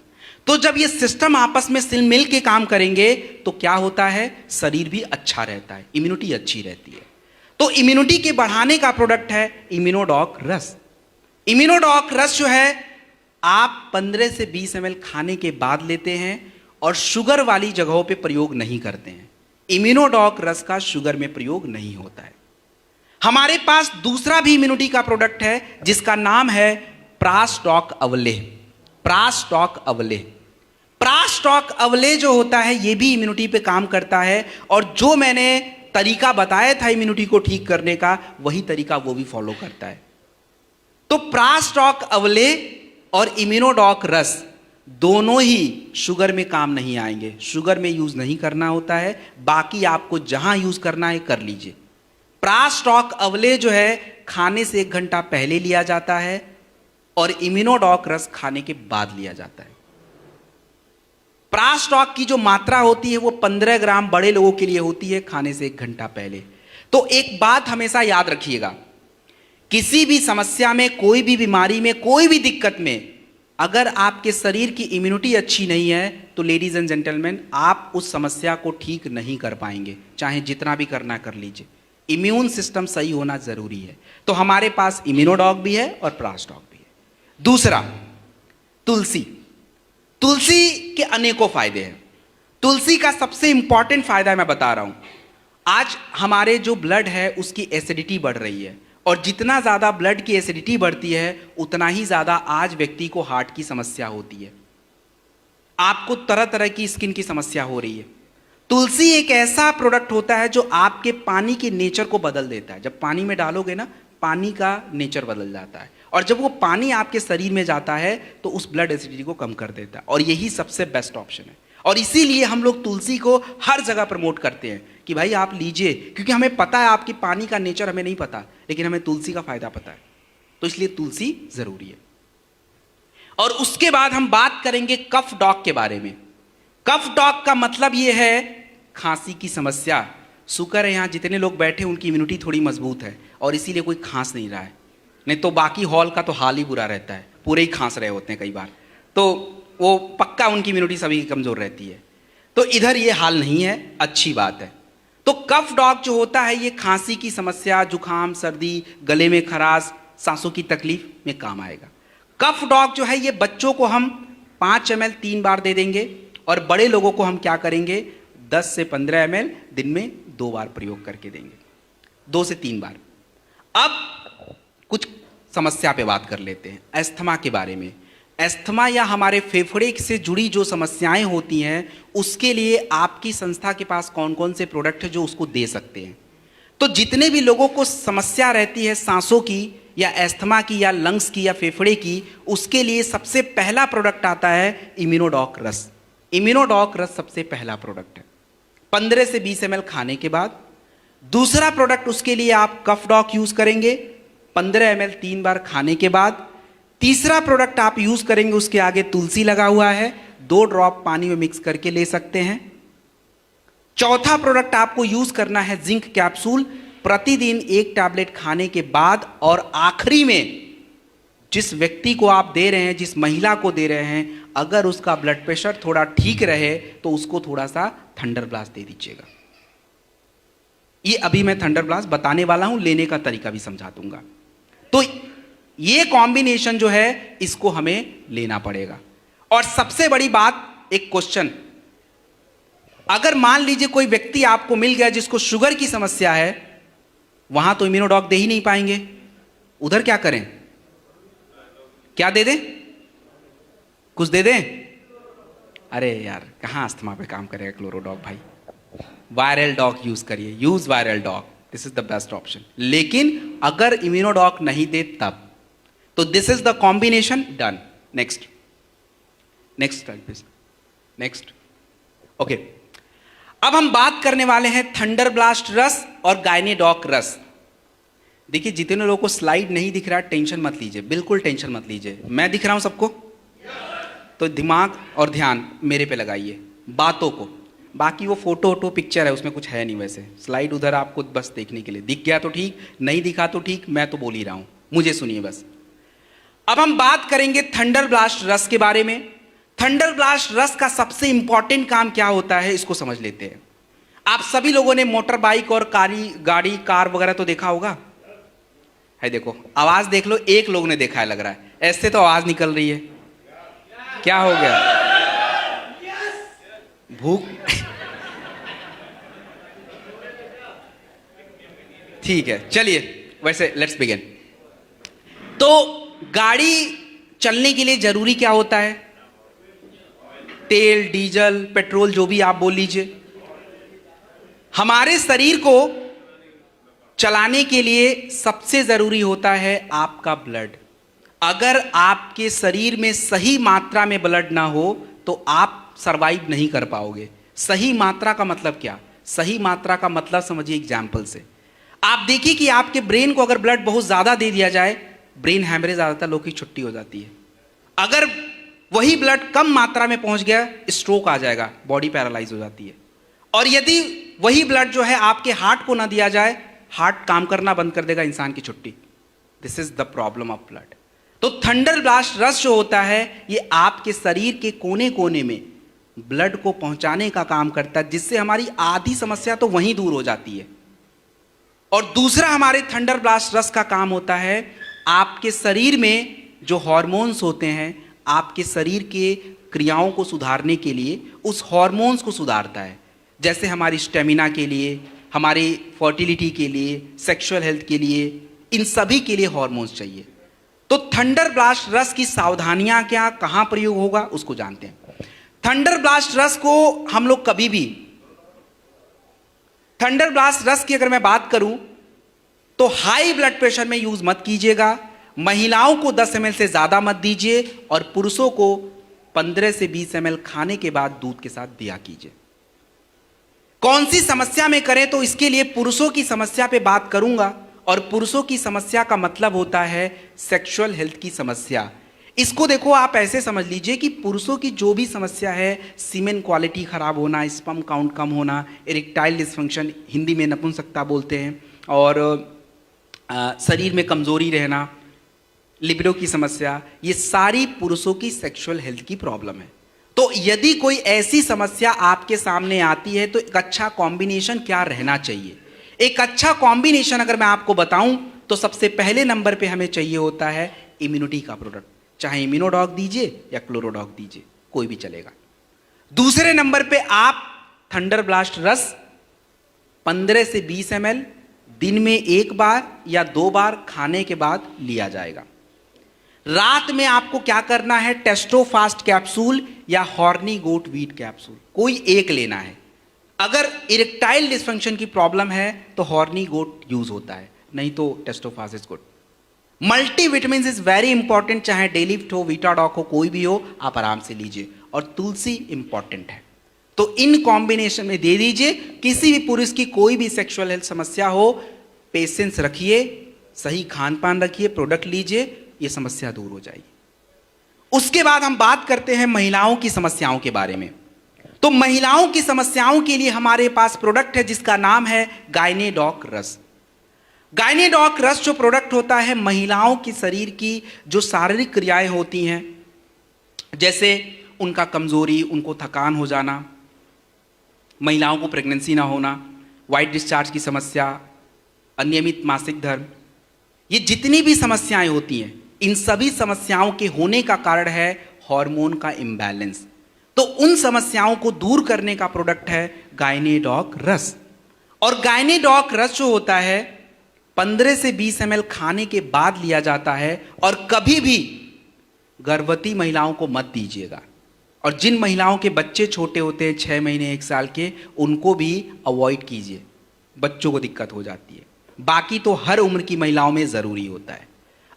तो जब ये सिस्टम आपस में मिल के काम करेंगे तो क्या होता है, शरीर भी अच्छा रहता है, इम्यूनिटी अच्छी रहती है। तो इम्यूनिटी के बढ़ाने का प्रोडक्ट है इम्यूनोडॉक रस। इम्यूनोडॉक रस जो है आप 15 से 20 ml खाने के बाद लेते हैं और शुगर वाली जगहों पे प्रयोग नहीं करते हैं। इम्यूनोडॉक रस का शुगर में प्रयोग नहीं होता है। हमारे पास दूसरा भी इम्यूनिटी का प्रोडक्ट है जिसका नाम है प्रास्टॉक अवलेह। प्रास्टॉक अवलेह, प्रास्टॉक अवलेह जो होता है ये भी इम्यूनिटी पे काम करता है। और जो मैंने तरीका बताया था इम्यूनिटी को ठीक करने का, वही तरीका वो भी फॉलो करता है। तो प्रास्टॉक अवलेह और इम्यूनोडॉक रस दोनों ही शुगर में काम नहीं आएंगे, शुगर में यूज नहीं करना होता है। बाकी आपको जहां यूज करना है कर लीजिए। प्रास्टॉक अवलेह जो है खाने से 1 घंटा पहले लिया जाता है और इम्यूनोडॉक रस खाने के बाद लिया जाता है। प्रास्टॉक की जो मात्रा होती है वो 15 ग्राम बड़े लोगों के लिए होती है खाने से 1 घंटा पहले। तो एक बात हमेशा याद रखिएगा, किसी भी समस्या में, कोई भी बीमारी में, कोई भी दिक्कत में अगर आपके शरीर की इम्यूनिटी अच्छी नहीं है तो लेडीज एंड जेंटलमैन, आप उस समस्या को ठीक नहीं कर पाएंगे, चाहे जितना भी करना कर लीजिए। इम्यून सिस्टम सही होना जरूरी है। तो हमारे पास इम्यूनोडॉक भी है और प्रास्टॉक भी है। दूसरा, तुलसी। तुलसी के अनेकों फायदे हैं। तुलसी का सबसे इंपॉर्टेंट फायदा मैं बता रहा हूं। आज हमारे जो ब्लड है उसकी एसिडिटी बढ़ रही है और जितना ज्यादा ब्लड की एसिडिटी बढ़ती है उतना ही ज्यादा आज व्यक्ति को हार्ट की समस्या होती है, आपको तरह तरह की स्किन की समस्या हो रही है। तुलसी एक ऐसा प्रोडक्ट होता है जो आपके पानी के नेचर को बदल देता है। जब पानी में डालोगे ना, पानी का नेचर बदल जाता है और जब वो पानी आपके शरीर में जाता है तो उस ब्लड एसिडिटी को कम कर देता है और यही सबसे बेस्ट ऑप्शन है। और इसीलिए हम लोग तुलसी को हर जगह प्रमोट करते हैं कि भाई आप लीजिए, क्योंकि हमें पता है आपकी पानी का नेचर हमें नहीं पता, लेकिन हमें तुलसी का फायदा पता है। तो इसलिए तुलसी जरूरी है। और उसके बाद हम बात करेंगे कफ डॉग के बारे में। कफ डॉग का मतलब यह है खांसी की समस्या। शुक्र है यहाँ जितने लोग बैठे उनकी इम्यूनिटी थोड़ी मजबूत है और इसीलिए कोई खांस नहीं रहा है, नहीं तो बाकी हॉल का तो हाल ही बुरा रहता है, पूरे ही खांस रहे होते हैं कई बार, तो वो पक्का उनकी इम्यूनिटी सभी की कमजोर रहती है। तो इधर ये हाल नहीं है, अच्छी बात है। तो कफ डॉग जो होता है ये खांसी की समस्या, जुकाम, सर्दी, गले में खराश, सांसों की तकलीफ में काम आएगा। कफ डॉग जो है ये बच्चों को हम 5 ml 3 बार दे देंगे और बड़े लोगों को हम क्या करेंगे 10 से 15 ml दिन में 2 बार प्रयोग करके देंगे, 2 से 3 बार। अब कुछ समस्या पे बात कर लेते हैं, अस्थमा के बारे में। अस्थमा या हमारे फेफड़े से जुड़ी जो समस्याएं होती हैं उसके लिए आपकी संस्था के पास कौन कौन से प्रोडक्ट है जो उसको दे सकते हैं। तो जितने भी लोगों को समस्या रहती है सांसों की या अस्थमा की या लंग्स की या फेफड़े की, उसके लिए सबसे पहला प्रोडक्ट आता है इम्यूनोडॉक रस। इम्यूनोडॉक रस सबसे पहला प्रोडक्ट है 15 से 20 ml खाने के बाद। दूसरा प्रोडक्ट उसके लिए आप कफ डॉग यूज करेंगे 15 ml 3 बार खाने के बाद। तीसरा प्रोडक्ट आप यूज करेंगे, उसके आगे तुलसी लगा हुआ है, 2 ड्रॉप पानी में मिक्स करके ले सकते हैं। चौथा प्रोडक्ट आपको यूज करना है जिंक कैप्सूल, प्रतिदिन 1 टैबलेट खाने के बाद। और आखिरी में जिस व्यक्ति को आप दे रहे हैं, जिस महिला को दे रहे हैं, अगर उसका ब्लड प्रेशर थोड़ा ठीक रहे तो उसको थोड़ा सा थंडर ब्लास्ट दे दीजिएगा। ये अभी मैं थंडर ब्लास्ट बताने वाला हूं, लेने का तरीका भी समझा दूंगा। तो ये कॉम्बिनेशन जो है इसको हमें लेना पड़ेगा। और सबसे बड़ी बात, एक क्वेश्चन, अगर मान लीजिए कोई व्यक्ति आपको मिल गया जिसको शुगर की समस्या है, वहां तो इम्यूनोडॉक दे ही नहीं पाएंगे, उधर क्या करें? क्या दे दें? कुछ दे दें? अरे यार कहां अस्थमा पे काम करेगा क्लोरोडॉक भाई, वायरल डॉक यूज करिए, use viral doc, this is the best option. लेकिन अगर इम्यूनोडॉक नहीं दे तब, तो this is the combination done. Next next please, next. Okay, अब हम बात करने वाले हैं थंडर ब्लास्ट रस और गायनेडॉक रस। देखिए जितने लोगों को स्लाइड नहीं दिख रहा, टेंशन मत लीजिए, बिल्कुल टेंशन मत लीजिए, मैं दिख रहा हूं सबको, तो दिमाग और ध्यान मेरे पे लगाइए, बातों को। बाकी वो फोटो वोटो पिक्चर है, उसमें कुछ है नहीं, वैसे स्लाइड उधर आपको बस देखने के लिए, दिख गया तो ठीक, नहीं दिखा तो ठीक, मैं तो बोल ही रहा हूं, मुझे सुनिए बस। अब हम बात करेंगे थंडर ब्लास्ट रस के बारे में। थंडर ब्लास्ट रस का सबसे इंपॉर्टेंट काम क्या होता है, इसको समझ लेते हैं। आप सभी लोगों ने मोटर बाइक और गाड़ी कार वगैरह तो देखा होगा, है देखो, आवाज देख लो, एक लोग ने देखा है लग रहा है, ऐसे तो आवाज निकल रही है, क्या हो गया? भूख? ठीक है, चलिए वैसे लेट्स बिगिन। तो गाड़ी चलने के लिए जरूरी क्या होता है? तेल, डीजल, पेट्रोल, जो भी आप बोल लीजिए। हमारे शरीर को चलाने के लिए सबसे जरूरी होता है आपका ब्लड। अगर आपके शरीर में सही मात्रा में ब्लड ना हो तो आप सरवाइव नहीं कर पाओगे। सही मात्रा का मतलब क्या? सही मात्रा का मतलब समझिए एग्जाम्पल से। आप देखिए कि आपके ब्रेन को अगर ब्लड बहुत ज्यादा दे दिया जाए, ब्रेन हैमरेज आ जाता है, लोगों की छुट्टी हो जाती है। अगर वही ब्लड कम मात्रा में पहुंच गया, स्ट्रोक आ जाएगा, बॉडी पैरालाइज हो जाती है। और यदि वही ब्लड जो है आपके हार्ट को ना दिया जाए, हार्ट काम करना बंद कर देगा, इंसान की छुट्टी। This is the problem of blood. तो थंडर ब्लास्ट रस जो होता है, ये आपके शरीर के कोने कोने में ब्लड को पहुंचाने का काम करता है, जिससे हमारी आधी समस्या तो वहीं दूर हो जाती है। और दूसरा हमारे थंडर ब्लास्ट रस का काम होता है, आपके शरीर में जो हार्मोन्स होते हैं, आपके शरीर के क्रियाओं को सुधारने के लिए उस हार्मोन्स को सुधारता है। जैसे हमारी स्टेमिना के लिए, हमारी फर्टिलिटी के लिए, सेक्सुअल हेल्थ के लिए, इन सभी के लिए हार्मोन्स चाहिए। तो थंडर ब्लास्ट रस की सावधानियां क्या, कहां प्रयोग होगा, उसको जानते हैं। थंडर ब्लास्ट रस को हम लोग कभी भी, थंडर ब्लास्ट रस की अगर मैं बात करूं तो हाई ब्लड प्रेशर में यूज मत कीजिएगा। महिलाओं को 10 ml से ज्यादा मत दीजिए, और पुरुषों को 15 से 20 ml खाने के बाद दूध के साथ दिया कीजिए। कौन सी समस्या में करें, तो इसके लिए पुरुषों की समस्या पे बात करूंगा। और पुरुषों की समस्या का मतलब होता है सेक्सुअल हेल्थ की समस्या। इसको देखो, आप ऐसे समझ लीजिए कि पुरुषों की जो भी समस्या है, सीमेन क्वालिटी खराब होना, स्पर्म काउंट कम होना, इरेक्टाइल डिस्फंक्शन, हिंदी में नपुंसकता बोलते हैं, और शरीर में कमजोरी रहना, लिबिडो की समस्या, ये सारी पुरुषों की सेक्सुअल हेल्थ की प्रॉब्लम है। तो यदि कोई ऐसी समस्या आपके सामने आती है, तो एक अच्छा कॉम्बिनेशन क्या रहना चाहिए? एक अच्छा कॉम्बिनेशन अगर मैं आपको बताऊं, तो सबसे पहले नंबर पे हमें चाहिए होता है इम्यूनिटी का प्रोडक्ट। चाहे इम्यूनोडॉक दीजिए या क्लोरोडॉक दीजिए, कोई भी चलेगा। दूसरे नंबर पे आप थंडर ब्लास्ट रस 15 से 20 ml दिन में एक बार या 2 बार खाने के बाद लिया जाएगा। रात में आपको क्या करना है, टेस्टोफास्ट कैप्सूल या हॉर्नी गोट वीट कैप्सूल, कोई एक लेना है। अगर इरेक्टाइल डिस्फंक्शन की प्रॉब्लम है तो हॉर्नी गोट यूज होता है, नहीं तो Testofast is good. Multivitamin is very important, चाहे डेलिफ्ट हो, वीटाडॉक हो, कोई भी हो, आप आराम से लीजिए। और तुलसी इंपॉर्टेंट है, तो इन कॉम्बिनेशन में दे दीजिए। किसी भी पुरुष की कोई भी सेक्सुअल हेल्थ समस्या हो, पेशेंस रखिए, सही खान पान रखिए, प्रोडक्ट लीजिए, ये समस्या दूर हो जाएगी। उसके बाद हम बात करते हैं महिलाओं की समस्याओं के बारे में। तो महिलाओं की समस्याओं के लिए हमारे पास प्रोडक्ट है जिसका नाम है गायनेडॉक रस। गायनेडॉक रस जो प्रोडक्ट होता है, महिलाओं की शरीर की जो शारीरिक क्रियाएं होती हैं, जैसे उनका कमजोरी, उनको थकान हो जाना, महिलाओं को प्रेगनेंसी ना होना, वाइट डिस्चार्ज की समस्या, अनियमित मासिक धर्म, ये जितनी भी समस्याएं होती हैं, इन सभी समस्याओं के होने का कारण है हार्मोन का इम्बैलेंस। तो उन समस्याओं को दूर करने का प्रोडक्ट है गायनेडॉक रस। और गायनेडॉक रस जो होता है 15 से 20 ml खाने के बाद लिया जाता है, और कभी भी गर्भवती महिलाओं को मत दीजिएगा। और जिन महिलाओं के बच्चे छोटे होते हैं 6 महीने 1 साल के, उनको भी अवॉइड कीजिए, बच्चों को दिक्कत हो जाती है। बाकी तो हर उम्र की महिलाओं में जरूरी होता है।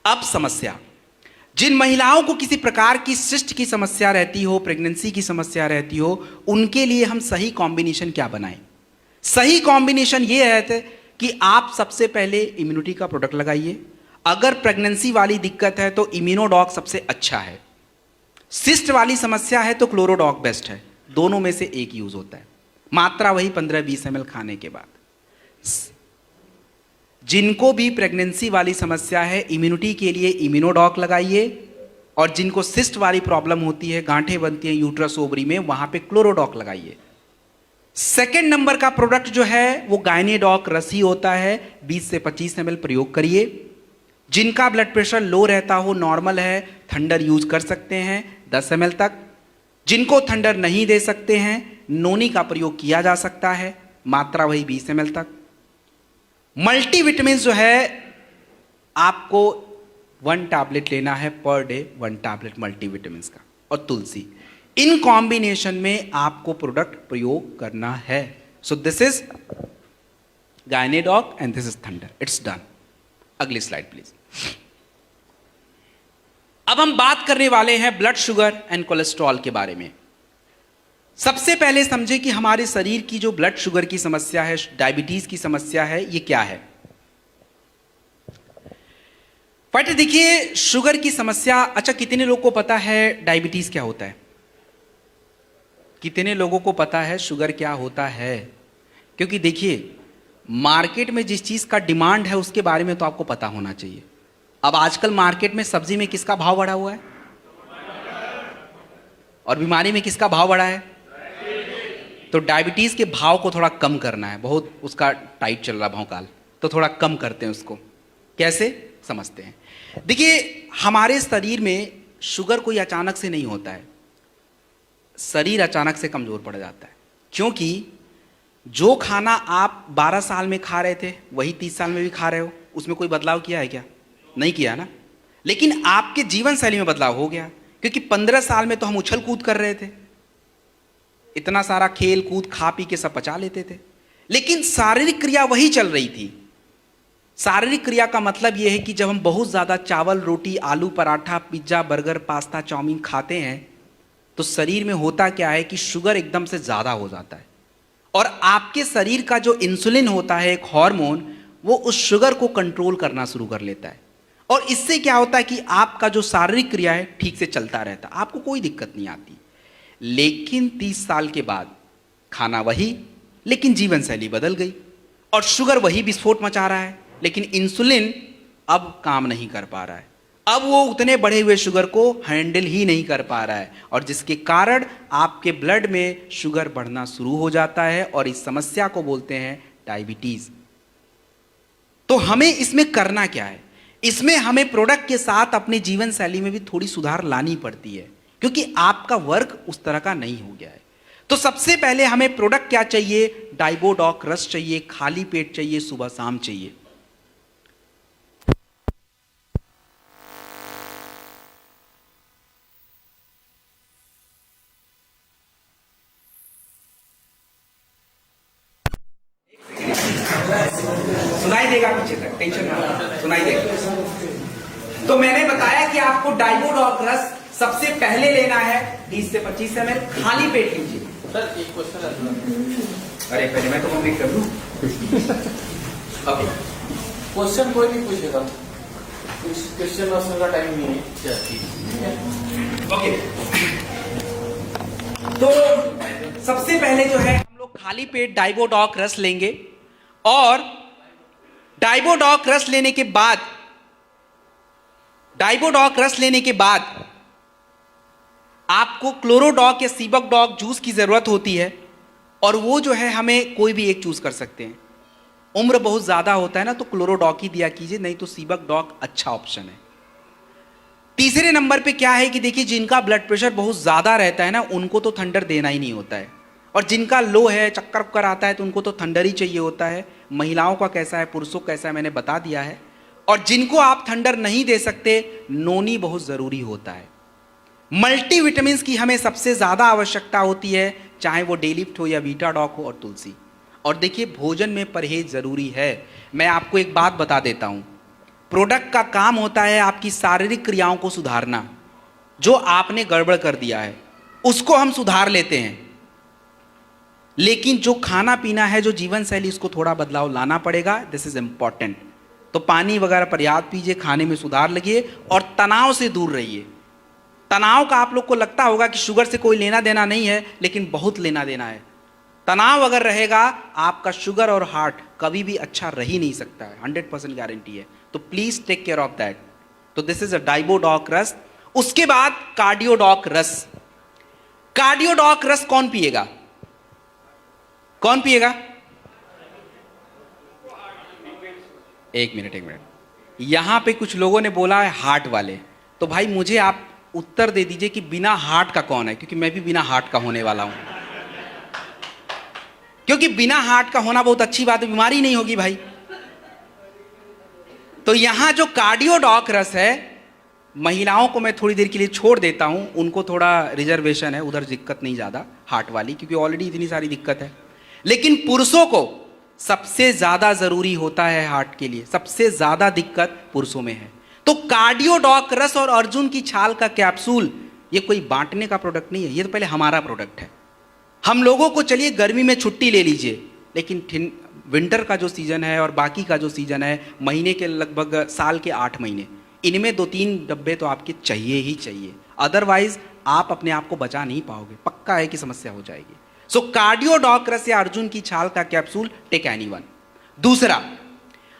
अब समस्या, जिन महिलाओं को किसी प्रकार की सिस्ट की समस्या रहती हो, प्रेगनेंसी की समस्या रहती हो, उनके लिए हम सही कॉम्बिनेशन क्या बनाएं? सही कॉम्बिनेशन ये है कि आप सबसे पहले इम्यूनिटी का प्रोडक्ट लगाइए। अगर प्रेगनेंसी वाली दिक्कत है तो इम्यूनोडॉक सबसे अच्छा है। सिस्ट वाली समस्या है तो क्लोरोडॉक बेस्ट है। दोनों में से एक यूज होता है, मात्रा वही 15-20 ml खाने के बाद। जिनको भी प्रेगनेंसी वाली समस्या है, इम्यूनिटी के लिए इम्यूनोडॉक लगाइए, और जिनको सिस्ट वाली प्रॉब्लम होती है, गांठें बनती हैं यूट्रस ओवरी में, वहां पे क्लोरोडॉक लगाइए। सेकेंड नंबर का प्रोडक्ट जो है वो गायनेडॉक रस ही होता है। 20 से 25 ml प्रयोग करिए। जिनका ब्लड प्रेशर लो रहता हो, नॉर्मल है, थंडर यूज कर सकते हैं 10 ml तक। जिनको थंडर नहीं दे सकते हैं, नोनी का प्रयोग किया जा सकता है, मात्रा वही 20 ml तक। मल्टीविटामिन जो है आपको 1 टैबलेट लेना है पर डे, 1 टैबलेट मल्टीविटामिन का, और तुलसी, इन कॉम्बिनेशन में आपको प्रोडक्ट प्रयोग करना है। So this is Gynedoc and this is thunder. It's done. अगली स्लाइड प्लीज। अब हम बात करने वाले हैं ब्लड शुगर एंड कोलेस्ट्रॉल के बारे में। सबसे पहले समझे कि हमारे शरीर की जो ब्लड शुगर की समस्या है, डायबिटीज की समस्या है, ये क्या है। बट देखिए, शुगर की समस्या, अच्छा कितने लोगों को पता है डायबिटीज क्या होता है? कितने लोगों को पता है शुगर क्या होता है? क्योंकि देखिए, मार्केट में जिस चीज का डिमांड है उसके बारे में तो आपको पता होना चाहिए। अब आजकल मार्केट में सब्जी में किसका भाव बढ़ा हुआ है, और बीमारी में किसका भाव बढ़ा है? तो डायबिटीज के भाव को थोड़ा कम करना है, बहुत उसका टाइट चल रहा भौकाल, तो थोड़ा कम करते हैं उसको। कैसे समझते हैं? देखिए, हमारे शरीर में शुगर कोई अचानक से नहीं होता है। शरीर अचानक से कमजोर पड़ जाता है, क्योंकि जो खाना आप 12 साल में खा रहे थे वही 30 साल में भी खा रहे हो। उसमें कोई बदलाव किया है क्या? नहीं किया ना। लेकिन आपके जीवन शैली में बदलाव हो गया, क्योंकि 15 साल में तो हम उछल कूद कर रहे थे, इतना सारा खेल कूद खा पी के सब पचा लेते थे, लेकिन शारीरिक क्रिया वही चल रही थी। शारीरिक क्रिया का मतलब यह है कि जब हम बहुत ज्यादा चावल, रोटी, आलू paratha, pizza, burger, pasta, chowmein खाते हैं, तो शरीर में होता क्या है कि शुगर एकदम से ज्यादा हो जाता है, और आपके शरीर का जो इंसुलिन होता है, एक हार्मोन, वो उस शुगर को कंट्रोल करना शुरू कर लेता है। और इससे क्या होता है कि आपका जो शारीरिक क्रिया है ठीक से चलता रहता, आपको कोई दिक्कत नहीं आती। लेकिन 30 साल के बाद खाना वही, लेकिन जीवन शैली बदल गई, और शुगर वही विस्फोट मचा रहा है, लेकिन इंसुलिन अब काम नहीं कर पा रहा है। अब वो उतने बढ़े हुए शुगर को हैंडल ही नहीं कर पा रहा है, और जिसके कारण आपके ब्लड में शुगर बढ़ना शुरू हो जाता है, और इस समस्या को बोलते हैं डायबिटीज। तो हमें इसमें करना क्या है? इसमें हमें प्रोडक्ट के साथ अपने जीवन शैली में भी थोड़ी सुधार लानी पड़ती है, क्योंकि आपका वर्क उस तरह का नहीं हो गया है। तो सबसे पहले हमें प्रोडक्ट क्या चाहिए? डाइबोडॉक रस चाहिए, खाली पेट चाहिए, सुबह शाम चाहिए। सुनाई देगा पीछे तक, टेंशन ना, सुनाई देगा। तो मैंने बताया कि आपको डाइबोडॉक रस सबसे पहले लेना है 20 से 25 ml, खाली पेट लीजिए। सर एक क्वेश्चन है। अरे पहले मैं तो कंप्लीट कर लूं। ओके, क्वेश्चन कोई नहीं पूछेगा, क्वेश्चन आंसर का टाइम नहीं है। ओके, तो सबसे पहले जो है हम लोग खाली पेट डाइबोडॉक रस लेंगे, और डाइबोडॉक रस लेने के बाद आपको क्लोरोडॉक या सीबकडॉक जूस की ज़रूरत होती है, और वो जो है हमें कोई भी एक चूज़ कर सकते हैं। उम्र बहुत ज़्यादा होता है ना, तो क्लोरोडॉक ही दिया कीजिए, नहीं तो सीबकडॉक अच्छा ऑप्शन है। तीसरे नंबर पे क्या है कि देखिए, जिनका ब्लड प्रेशर बहुत ज़्यादा रहता है ना, उनको तो थंडर देना ही नहीं होता है, और जिनका लो है, चक्कर उक्कर आता है, तो उनको तो थंडर ही चाहिए होता है। महिलाओं का कैसा है, पुरुषों का कैसा है, मैंने बता दिया है। और जिनको आप थंडर नहीं दे सकते, नोनी बहुत ज़रूरी होता है। मल्टीविटामिन्स की हमें सबसे ज़्यादा आवश्यकता होती है, चाहे वो डेलिफ्ट हो या वीटाडॉक हो और तुलसी। और देखिए, भोजन में परहेज ज़रूरी है। मैं आपको एक बात बता देता हूँ, प्रोडक्ट का काम होता है आपकी शारीरिक क्रियाओं को सुधारना। जो आपने गड़बड़ कर दिया है उसको हम सुधार लेते हैं, लेकिन जो खाना पीना है, जो जीवन शैली, उसको थोड़ा बदलाव लाना पड़ेगा। This is important. तो पानी वगैरह पर्याप्त पीजिए, खाने में सुधार लगिए, और तनाव से दूर रहिए। तनाव का आप लोग को लगता होगा कि शुगर से कोई लेना देना नहीं है, लेकिन बहुत लेना देना है। तनाव अगर रहेगा, आपका शुगर और हार्ट कभी भी अच्छा रह ही नहीं सकता है, 100% गारंटी है। तो please take care of that. तो दिस इज अ डाइबोडॉक रस। उसके बाद कार्डियोडॉक रस। कार्डियोडॉक रस कौन पिएगा? कौन पिएगा? एक मिनट। यहां पे कुछ लोगों ने बोला है हार्ट वाले, तो भाई मुझे आप उत्तर दे दीजिए कि बिना हार्ट का कौन है, क्योंकि मैं भी बिना हार्ट का होने वाला हूं। क्योंकि बिना हार्ट का होना बहुत अच्छी बात है, बीमारी नहीं होगी भाई। तो यहां जो कार्डियोडॉक रस है, महिलाओं को मैं थोड़ी देर के लिए छोड़ देता हूं, उनको थोड़ा रिजर्वेशन है, उधर दिक्कत नहीं ज्यादा हार्ट वाली, क्योंकि ऑलरेडी इतनी सारी दिक्कत है। लेकिन पुरुषों को सबसे ज्यादा जरूरी होता है हार्ट के लिए, सबसे ज्यादा दिक्कत पुरुषों में है। तो कार्डियोडॉक रस और अर्जुन की छाल का कैप्सूल, ये कोई बांटने का प्रोडक्ट नहीं है, ये तो पहले हमारा प्रोडक्ट है। हम लोगों को, चलिए गर्मी में छुट्टी ले लीजिए, लेकिन विंटर का जो सीजन है और बाकी का जो सीजन है, महीने के लगभग साल के 8 महीने, इनमें 2-3 डब्बे तो आपके चाहिए ही चाहिए। अदरवाइज आप अपने आप को बचा नहीं पाओगे, पक्का है कि समस्या हो जाएगी। सो कार्डियोडॉक रस या अर्जुन की छाल का कैप्सूल, टेक एनीवन। दूसरा,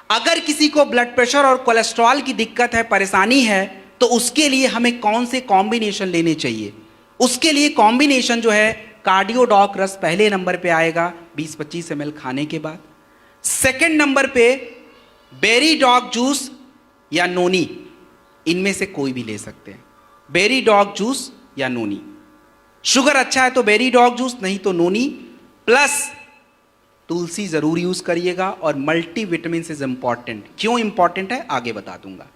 अगर किसी को ब्लड प्रेशर और कोलेस्ट्रॉल की दिक्कत है, परेशानी है, तो उसके लिए हमें कौन से कॉम्बिनेशन लेने चाहिए? उसके लिए कॉम्बिनेशन जो है, कार्डियोडॉक रस पहले नंबर पे आएगा 20-25 ml खाने के बाद। सेकंड नंबर पे बेरी डॉग जूस या नोनी, इनमें से कोई भी ले सकते हैं। बेरी डॉग जूस या नोनी। शुगर अच्छा है तो बेरी डॉग जूस, नहीं तो नोनी, प्लस तुलसी जरूर यूज करिएगा। और मल्टीविटामिन इज इंपॉर्टेंट। क्यों इंपॉर्टेंट है आगे बता दूंगा।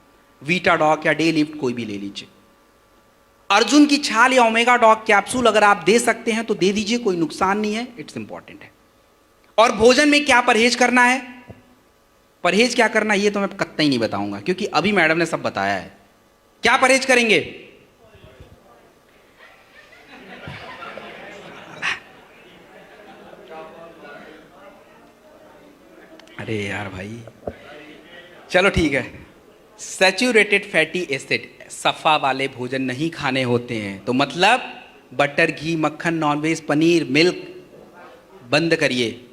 वीटाडॉक या डे लिफ्ट कोई भी ले लीजिए। अर्जुन की छाल या ओमेगा डॉग कैप्सूल अगर आप दे सकते हैं तो दे दीजिए, कोई नुकसान नहीं है, इट्स इंपॉर्टेंट है। और भोजन में क्या परहेज करना है, परहेज क्या करना है, ये तो मैं कतई नहीं बताऊंगा, क्योंकि अभी मैडम ने सब बताया है। क्या परहेज करेंगे? अरे यार भाई, चलो ठीक है। सैचुरेटेड फैटी एसिड, सफ़ा वाले भोजन नहीं खाने होते हैं। तो मतलब बटर, घी, मक्खन, नॉनवेज, पनीर, मिल्क बंद करिए।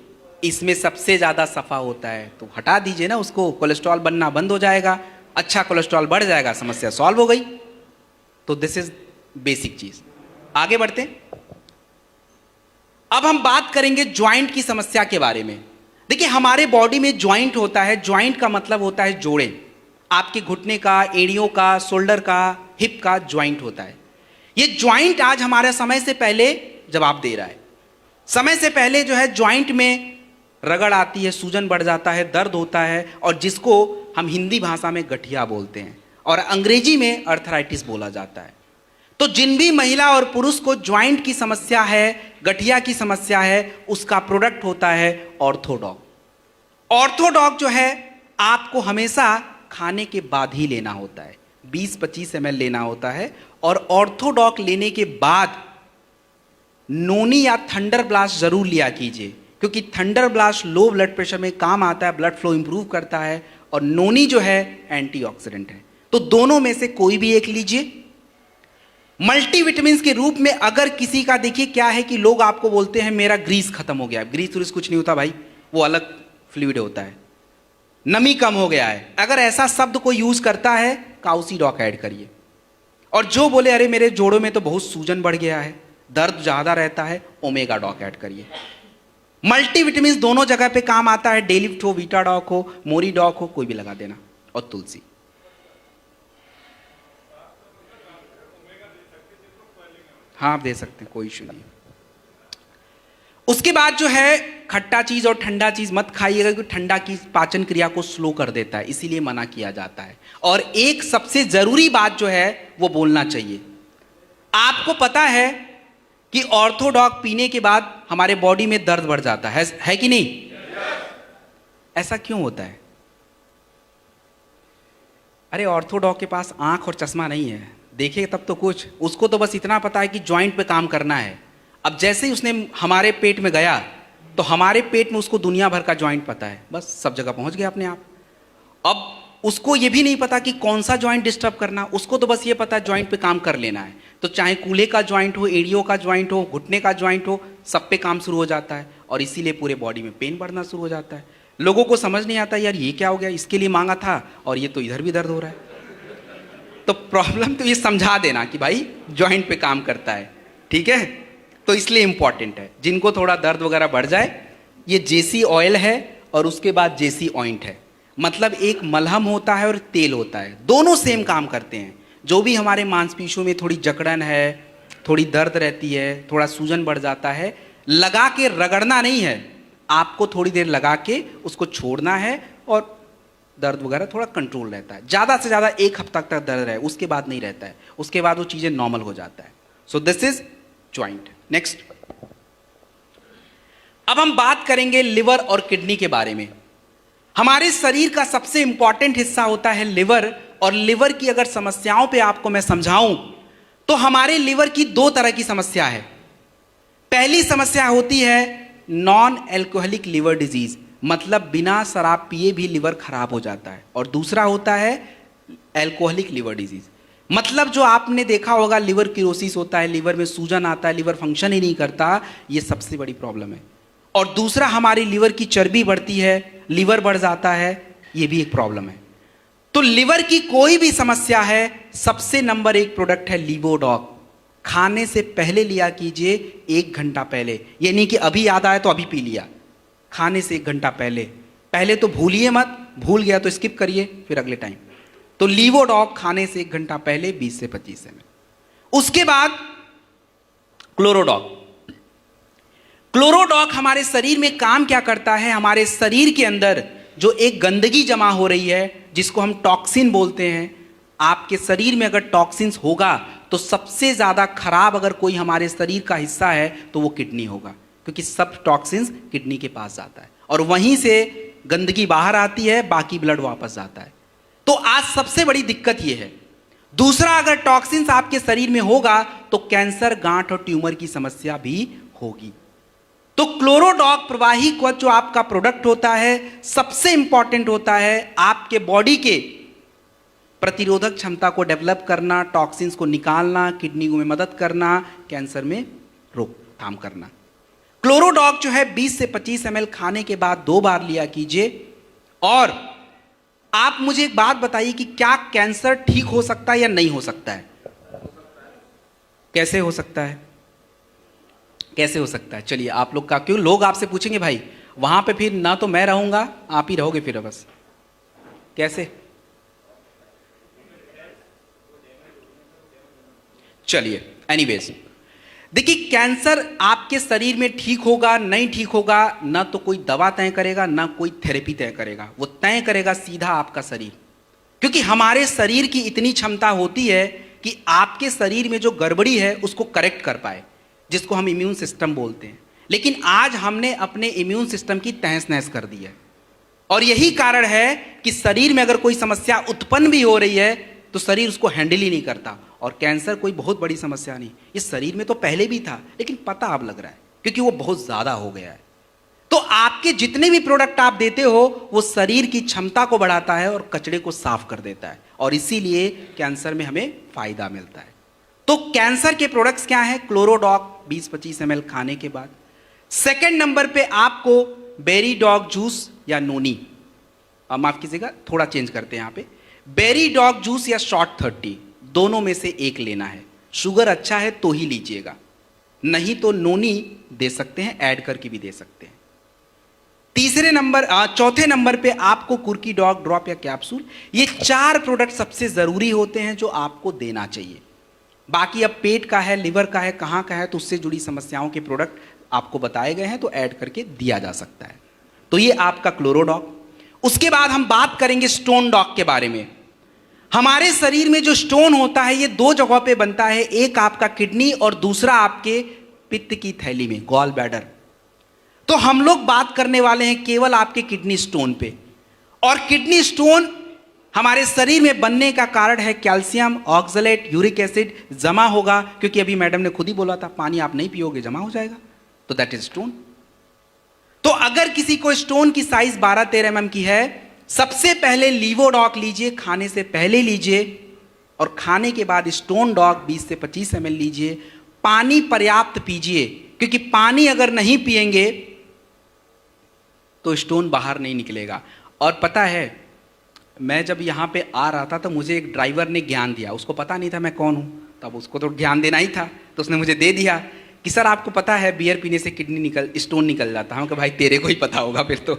इसमें सबसे ज़्यादा सफ़ा होता है, तो हटा दीजिए ना उसको, कोलेस्ट्रॉल बनना बंद हो जाएगा। अच्छा कोलेस्ट्रॉल बढ़ जाएगा, समस्या सॉल्व हो गई। तो दिस इज बेसिक चीज़। आगे बढ़ते हैं। अब हम बात करेंगे ज्वाइंट की समस्या के बारे में। देखिए, हमारे बॉडी में ज्वाइंट होता है। ज्वाइंट का मतलब होता है जोड़े। आपके घुटने का, एड़ियों का, शोल्डर का, हिप का ज्वाइंट होता है। ये ज्वाइंट आज हमारे समय से पहले जवाब दे रहा है। समय से पहले जो है ज्वाइंट में रगड़ आती है, सूजन बढ़ जाता है, दर्द होता है, और जिसको हम हिंदी भाषा में गठिया बोलते हैं और अंग्रेजी में अर्थराइटिस बोला जाता है। तो जिन भी महिला और पुरुष को ज्वाइंट की समस्या है, गठिया की समस्या है, उसका प्रोडक्ट होता है ऑर्थोडॉक। ऑर्थोडॉक जो है आपको हमेशा खाने के बाद ही लेना होता है, 20-25 ml लेना होता है। और ऑर्थोडॉक लेने के बाद नोनी या थंडर ब्लास्ट जरूर लिया कीजिए, क्योंकि thunder blast low blood pressure में काम आता है, ब्लड फ्लो इंप्रूव करता है, और नोनी जो है एंटीऑक्सीडेंट है। तो दोनों में से कोई भी एक लीजिए। मल्टीविटामिन के रूप में अगर किसी का, देखिए क्या है कि लोग आपको बोलते हैं मेरा ग्रीस खत्म हो गया है। ग्रीस कुछ नहीं होता भाई, वो अलग फ्लूइड होता है, नमी कम हो गया है। अगर ऐसा शब्द कोई यूज करता है, काउसीडॉक ऐड करिए। और जो बोले अरे मेरे जोड़ों में तो बहुत सूजन बढ़ गया है, दर्द ज़्यादा रहता है, ओमेगा डॉक ऐड करिए। मल्टीविटामिन दोनों जगह पे काम आता है, डेलिफ्ट हो, वीटा डॉक हो, मोरी डॉक हो, कोई भी लगा देना, और तुलसी। हाँ आप दे सकते हैं, कोई इशू नहीं। उसके बाद जो है खट्टा चीज और ठंडा चीज मत खाइएगा, क्योंकि ठंडा की पाचन क्रिया को स्लो कर देता है, इसीलिए मना किया जाता है। और एक सबसे जरूरी बात जो है वो बोलना चाहिए, आपको पता है कि ऑर्थोडॉक पीने के बाद हमारे बॉडी में दर्द बढ़ जाता है कि नहीं? ऐसा क्यों होता है? अरे ऑर्थोडॉक के पास आंख और चश्मा नहीं है, देखे तब तो कुछ, उसको तो बस इतना पता है कि जॉइंट पे काम करना है। अब जैसे ही उसने हमारे पेट में गया तो हमारे पेट में उसको दुनिया भर का जॉइंट पता है, बस सब जगह पहुंच गया अपने आप। अब उसको ये भी नहीं पता कि कौन सा जॉइंट डिस्टर्ब करना, उसको तो बस ये पता है जॉइंट पे काम कर लेना है। तो चाहे कूल्हे का जॉइंट हो, एड़ियों का जॉइंट हो, घुटने का जॉइंट हो, सब पे काम शुरू हो जाता है, और इसीलिए पूरे बॉडी में पेन बढ़ना शुरू हो जाता है। लोगों को समझ नहीं आता यार ये क्या हो गया, इसके लिए मांगा था और ये तो इधर भी दर्द हो रहा है। तो प्रॉब्लम तो ये समझा देना कि भाई जॉइंट पे काम करता है, ठीक है? तो इसलिए इंपॉर्टेंट है। जिनको थोड़ा दर्द वगैरह बढ़ जाए, ये जेसी ऑयल है और उसके बाद जेसी ऑइंट है, मतलब एक मलहम होता है और तेल होता है, दोनों सेम काम करते हैं। जो भी हमारे मांसपेशियों में थोड़ी जकड़न है, थोड़ी दर्द रहती है, थोड़ा सूजन बढ़ जाता है, लगा के रगड़ना नहीं है, आपको थोड़ी देर लगा के उसको छोड़ना है और दर्द वगैरह थोड़ा कंट्रोल रहता है। ज़्यादा से ज़्यादा 1 हफ्ता तक दर्द रहे, उसके बाद नहीं रहता है, उसके बाद वो चीज़ें नॉर्मल हो जाता है। So this is joint. Next, अब हम बात करेंगे लिवर और किडनी के बारे में। हमारे शरीर का सबसे इंपॉर्टेंट हिस्सा होता है लिवर, और लिवर की अगर समस्याओं पे आपको मैं समझाऊं तो हमारे लिवर की 2 तरह की समस्या है। पहली समस्या होती है नॉन एल्कोहलिक लिवर डिजीज, मतलब बिना शराब पिए भी लिवर खराब हो जाता है, और दूसरा होता है एल्कोहलिक लिवर डिजीज, मतलब जो आपने देखा होगा लिवर किरोसिस होता है, लिवर में सूजन आता है, लिवर फंक्शन ही नहीं करता, ये सबसे बड़ी प्रॉब्लम है। और दूसरा हमारी लिवर की चर्बी बढ़ती है, लिवर बढ़ जाता है, ये भी एक प्रॉब्लम है। तो लिवर की कोई भी समस्या है, सबसे नंबर 1 प्रोडक्ट है लीवोडॉक। खाने से पहले लिया कीजिए, 1 घंटा पहले, ये नहीं कि अभी याद आया तो अभी पी लिया, खाने से 1 घंटा पहले तो भूलिए मत, भूल गया तो स्किप करिए फिर अगले टाइम। तो लीवोडॉक खाने से 1 घंटा पहले 20 से 25 ml। उसके बाद क्लोरोडॉक। क्लोरोडॉक हमारे शरीर में काम क्या करता है, हमारे शरीर के अंदर जो एक गंदगी जमा हो रही है जिसको हम टॉक्सिन बोलते हैं, आपके शरीर में अगर टॉक्सिन्स होगा तो सबसे ज्यादा खराब अगर कोई हमारे शरीर का हिस्सा है तो वो किडनी होगा, क्योंकि सब टॉक्सिन्स किडनी के पास जाता है और वहीं से गंदगी बाहर आती है, बाकी ब्लड वापस जाता है। तो आज सबसे बड़ी दिक्कत ये है। दूसरा, अगर टॉक्सिन्स आपके शरीर में होगा तो कैंसर, गांठ और ट्यूमर की समस्या भी होगी। तो क्लोरोडॉक प्रवाही कवच जो आपका प्रोडक्ट होता है, सबसे इंपॉर्टेंट होता है आपके बॉडी के प्रतिरोधक क्षमता को डेवलप करना, टॉक्सिन्स को निकालना, किडनी में मदद करना, कैंसर में रोकथाम करना। क्लोरोडॉक जो है 20 से 25 ml खाने के बाद 2 बार लिया कीजिए। और आप मुझे एक बात बताइए कि क्या कैंसर ठीक हो सकता है या नहीं हो सकता है? कैसे हो सकता है? कैसे हो सकता है? चलिए आप लोग का, क्यों लोग आपसे पूछेंगे भाई वहां पे फिर ना तो मैं रहूंगा, आप ही रहोगे फिर बस, कैसे? चलिए एनीवेज, देखिए कैंसर आपके शरीर में ठीक होगा नहीं ठीक होगा, ना तो कोई दवा तय करेगा ना कोई थेरेपी तय करेगा, वो तय करेगा सीधा आपका शरीर। क्योंकि हमारे शरीर की इतनी क्षमता होती है कि आपके शरीर में जो गड़बड़ी है उसको करेक्ट कर पाए, जिसको हम इम्यून सिस्टम बोलते हैं। लेकिन आज हमने अपने इम्यून सिस्टम की तहस नहस कर दी है, और यही कारण है कि शरीर में अगर कोई समस्या उत्पन्न भी हो रही है तो शरीर उसको हैंडल ही नहीं करता। और कैंसर कोई बहुत बड़ी समस्या नहीं, इस शरीर में तो पहले भी था लेकिन पता अब लग रहा है क्योंकि वो बहुत ज्यादा हो गया है। तो आपके जितने भी प्रोडक्ट आप देते हो वो शरीर की क्षमता को बढ़ाता है और कचरे को साफ कर देता है, और इसीलिए कैंसर में हमें फायदा मिलता है। तो कैंसर के प्रोडक्ट्स क्या हैं? क्लोरोडॉक 20-25 ml खाने के बाद। सेकंड नंबर पे आपको बेरी डॉग जूस या नोनी, माफ कीजिएगा थोड़ा चेंज करते हैं यहाँ पे, बेरी डॉग जूस या शॉर्ट 30, दोनों में से एक लेना है। शुगर अच्छा है तो ही लीजिएगा, नहीं तो नोनी दे सकते हैं, ऐड करके भी दे सकते हैं। चौथे नंबर पे आपको कुर्की डॉग ड्रॉप या कैप्सूल, ये 4 प्रोडक्ट सबसे जरूरी होते हैं जो आपको देना चाहिए। बाकी अब पेट का है, लिवर का है, कहाँ का है, तो उससे जुड़ी समस्याओं के प्रोडक्ट आपको बताए गए हैं तो ऐड करके दिया जा सकता है। तो ये आपका क्लोरोडॉग। उसके बाद हम बात करेंगे स्टोन डॉग के बारे में। हमारे शरीर में जो स्टोन होता है ये 2 जगहों पे बनता है, एक आपका किडनी और दूसरा आपके पित्त की थैली में, गॉल ब्लैडर। तो हम लोग बात करने वाले हैं केवल आपके किडनी स्टोन पे। और किडनी स्टोन हमारे शरीर में बनने का कारण है कैल्शियम, ऑक्सलेट, यूरिक एसिड जमा होगा, क्योंकि अभी मैडम ने खुद ही बोला था पानी आप नहीं पियोगे जमा हो जाएगा, तो दैट इज स्टोन। तो अगर किसी को स्टोन की साइज 12-13 mm की है, सबसे पहले लीवोडॉक लीजिए, खाने से पहले लीजिए, और खाने के बाद स्टोन डॉग 20 से 25 ml लीजिए। पानी पर्याप्त पीजिए, क्योंकि पानी अगर नहीं पिएंगे तो स्टोन बाहर नहीं निकलेगा। और पता है, मैं जब यहाँ पे आ रहा था तो मुझे एक ड्राइवर ने ज्ञान दिया, उसको पता नहीं था मैं कौन हूँ, तब उसको तो ज्ञान देना ही था, तो उसने मुझे दे दिया कि सर आपको पता है बियर पीने से स्टोन निकल जाता है। हम कहा भाई तेरे को ही पता होगा फिर तो।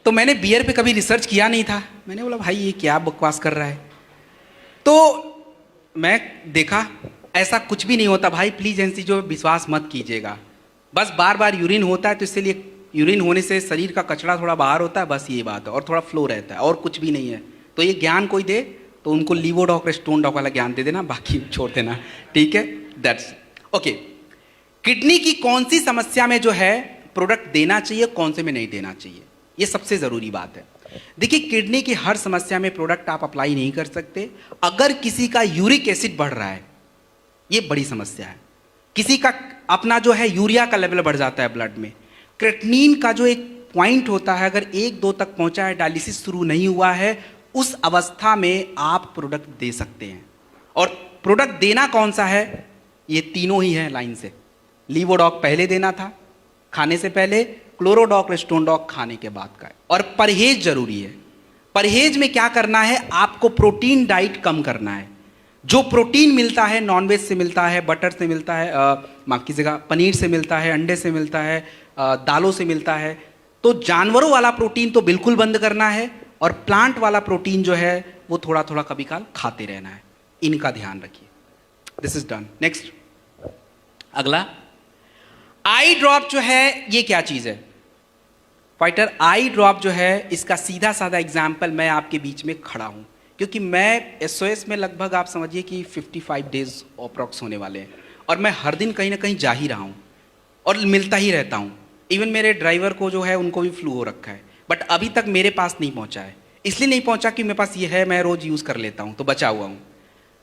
तो मैंने बियर पे कभी रिसर्च किया नहीं था, मैंने बोला भाई ये क्या बकवास कर रहा है। तो मैं देखा ऐसा कुछ भी नहीं होता भाई, प्लीज ऐसी जो विश्वास मत कीजिएगा। बस बार बार यूरिन होता है तो इसलिए यूरिन होने से शरीर का कचरा थोड़ा बाहर होता है, बस ये बात है, और थोड़ा फ्लो रहता है, और कुछ भी नहीं है। तो ये ज्ञान कोई दे तो उनको लीवोडॉक स्टोन डॉक वाला ज्ञान दे देना, बाकी छोड़ देना, ठीक है। That's okay. किडनी की कौन सी समस्या में जो है प्रोडक्ट देना चाहिए, कौन से में नहीं देना चाहिए, ये सबसे जरूरी बात है। देखिए किडनी की हर समस्या में प्रोडक्ट आप अप्लाई नहीं कर सकते। अगर किसी का यूरिक एसिड बढ़ रहा है, ये बड़ी समस्या है, किसी का अपना जो है यूरिया का लेवल बढ़ जाता है ब्लड में, क्रेटिनिन का जो एक पॉइंट होता है अगर 1-2 तक पहुंचा है, डायलिसिस शुरू नहीं हुआ है, उस अवस्था में आप प्रोडक्ट दे सकते हैं। और प्रोडक्ट देना कौन सा है, ये तीनों ही है लाइन से। लीवोडॉक पहले देना था खाने से पहले, क्लोरोडॉक स्टोनडॉक खाने के बाद का है। और परहेज जरूरी है। परहेज में क्या करना है, आपको प्रोटीन डाइट कम करना है। जो प्रोटीन मिलता है नॉनवेज से मिलता है, बटर से मिलता है, माफ कीजिएगा पनीर से मिलता है, अंडे से मिलता है, दालों से मिलता है, तो जानवरों वाला प्रोटीन तो बिल्कुल बंद करना है, और प्लांट वाला प्रोटीन जो है वो थोड़ा थोड़ा कभी काल खाते रहना है। इनका ध्यान रखिए। This is done. नेक्स्ट, अगला आई ड्रॉप जो है, ये क्या चीज है फाइटर? आई ड्रॉप जो है, इसका सीधा साधा एग्जाम्पल मैं आपके बीच में खड़ा हूं, क्योंकि मैं SOS में लगभग आप समझिए कि 55 डेज अप्रॉक्स होने वाले हैं, और मैं हर दिन कहीं ना कहीं जा ही रहा हूं और मिलता ही रहता हूं। इवन मेरे ड्राइवर को जो है उनको भी फ्लू हो रखा है, बट अभी तक मेरे पास नहीं पहुंचा है। इसलिए नहीं पहुंचा कि मेरे पास ये है, मैं रोज यूज कर लेता हूं तो बचा हुआ हूं।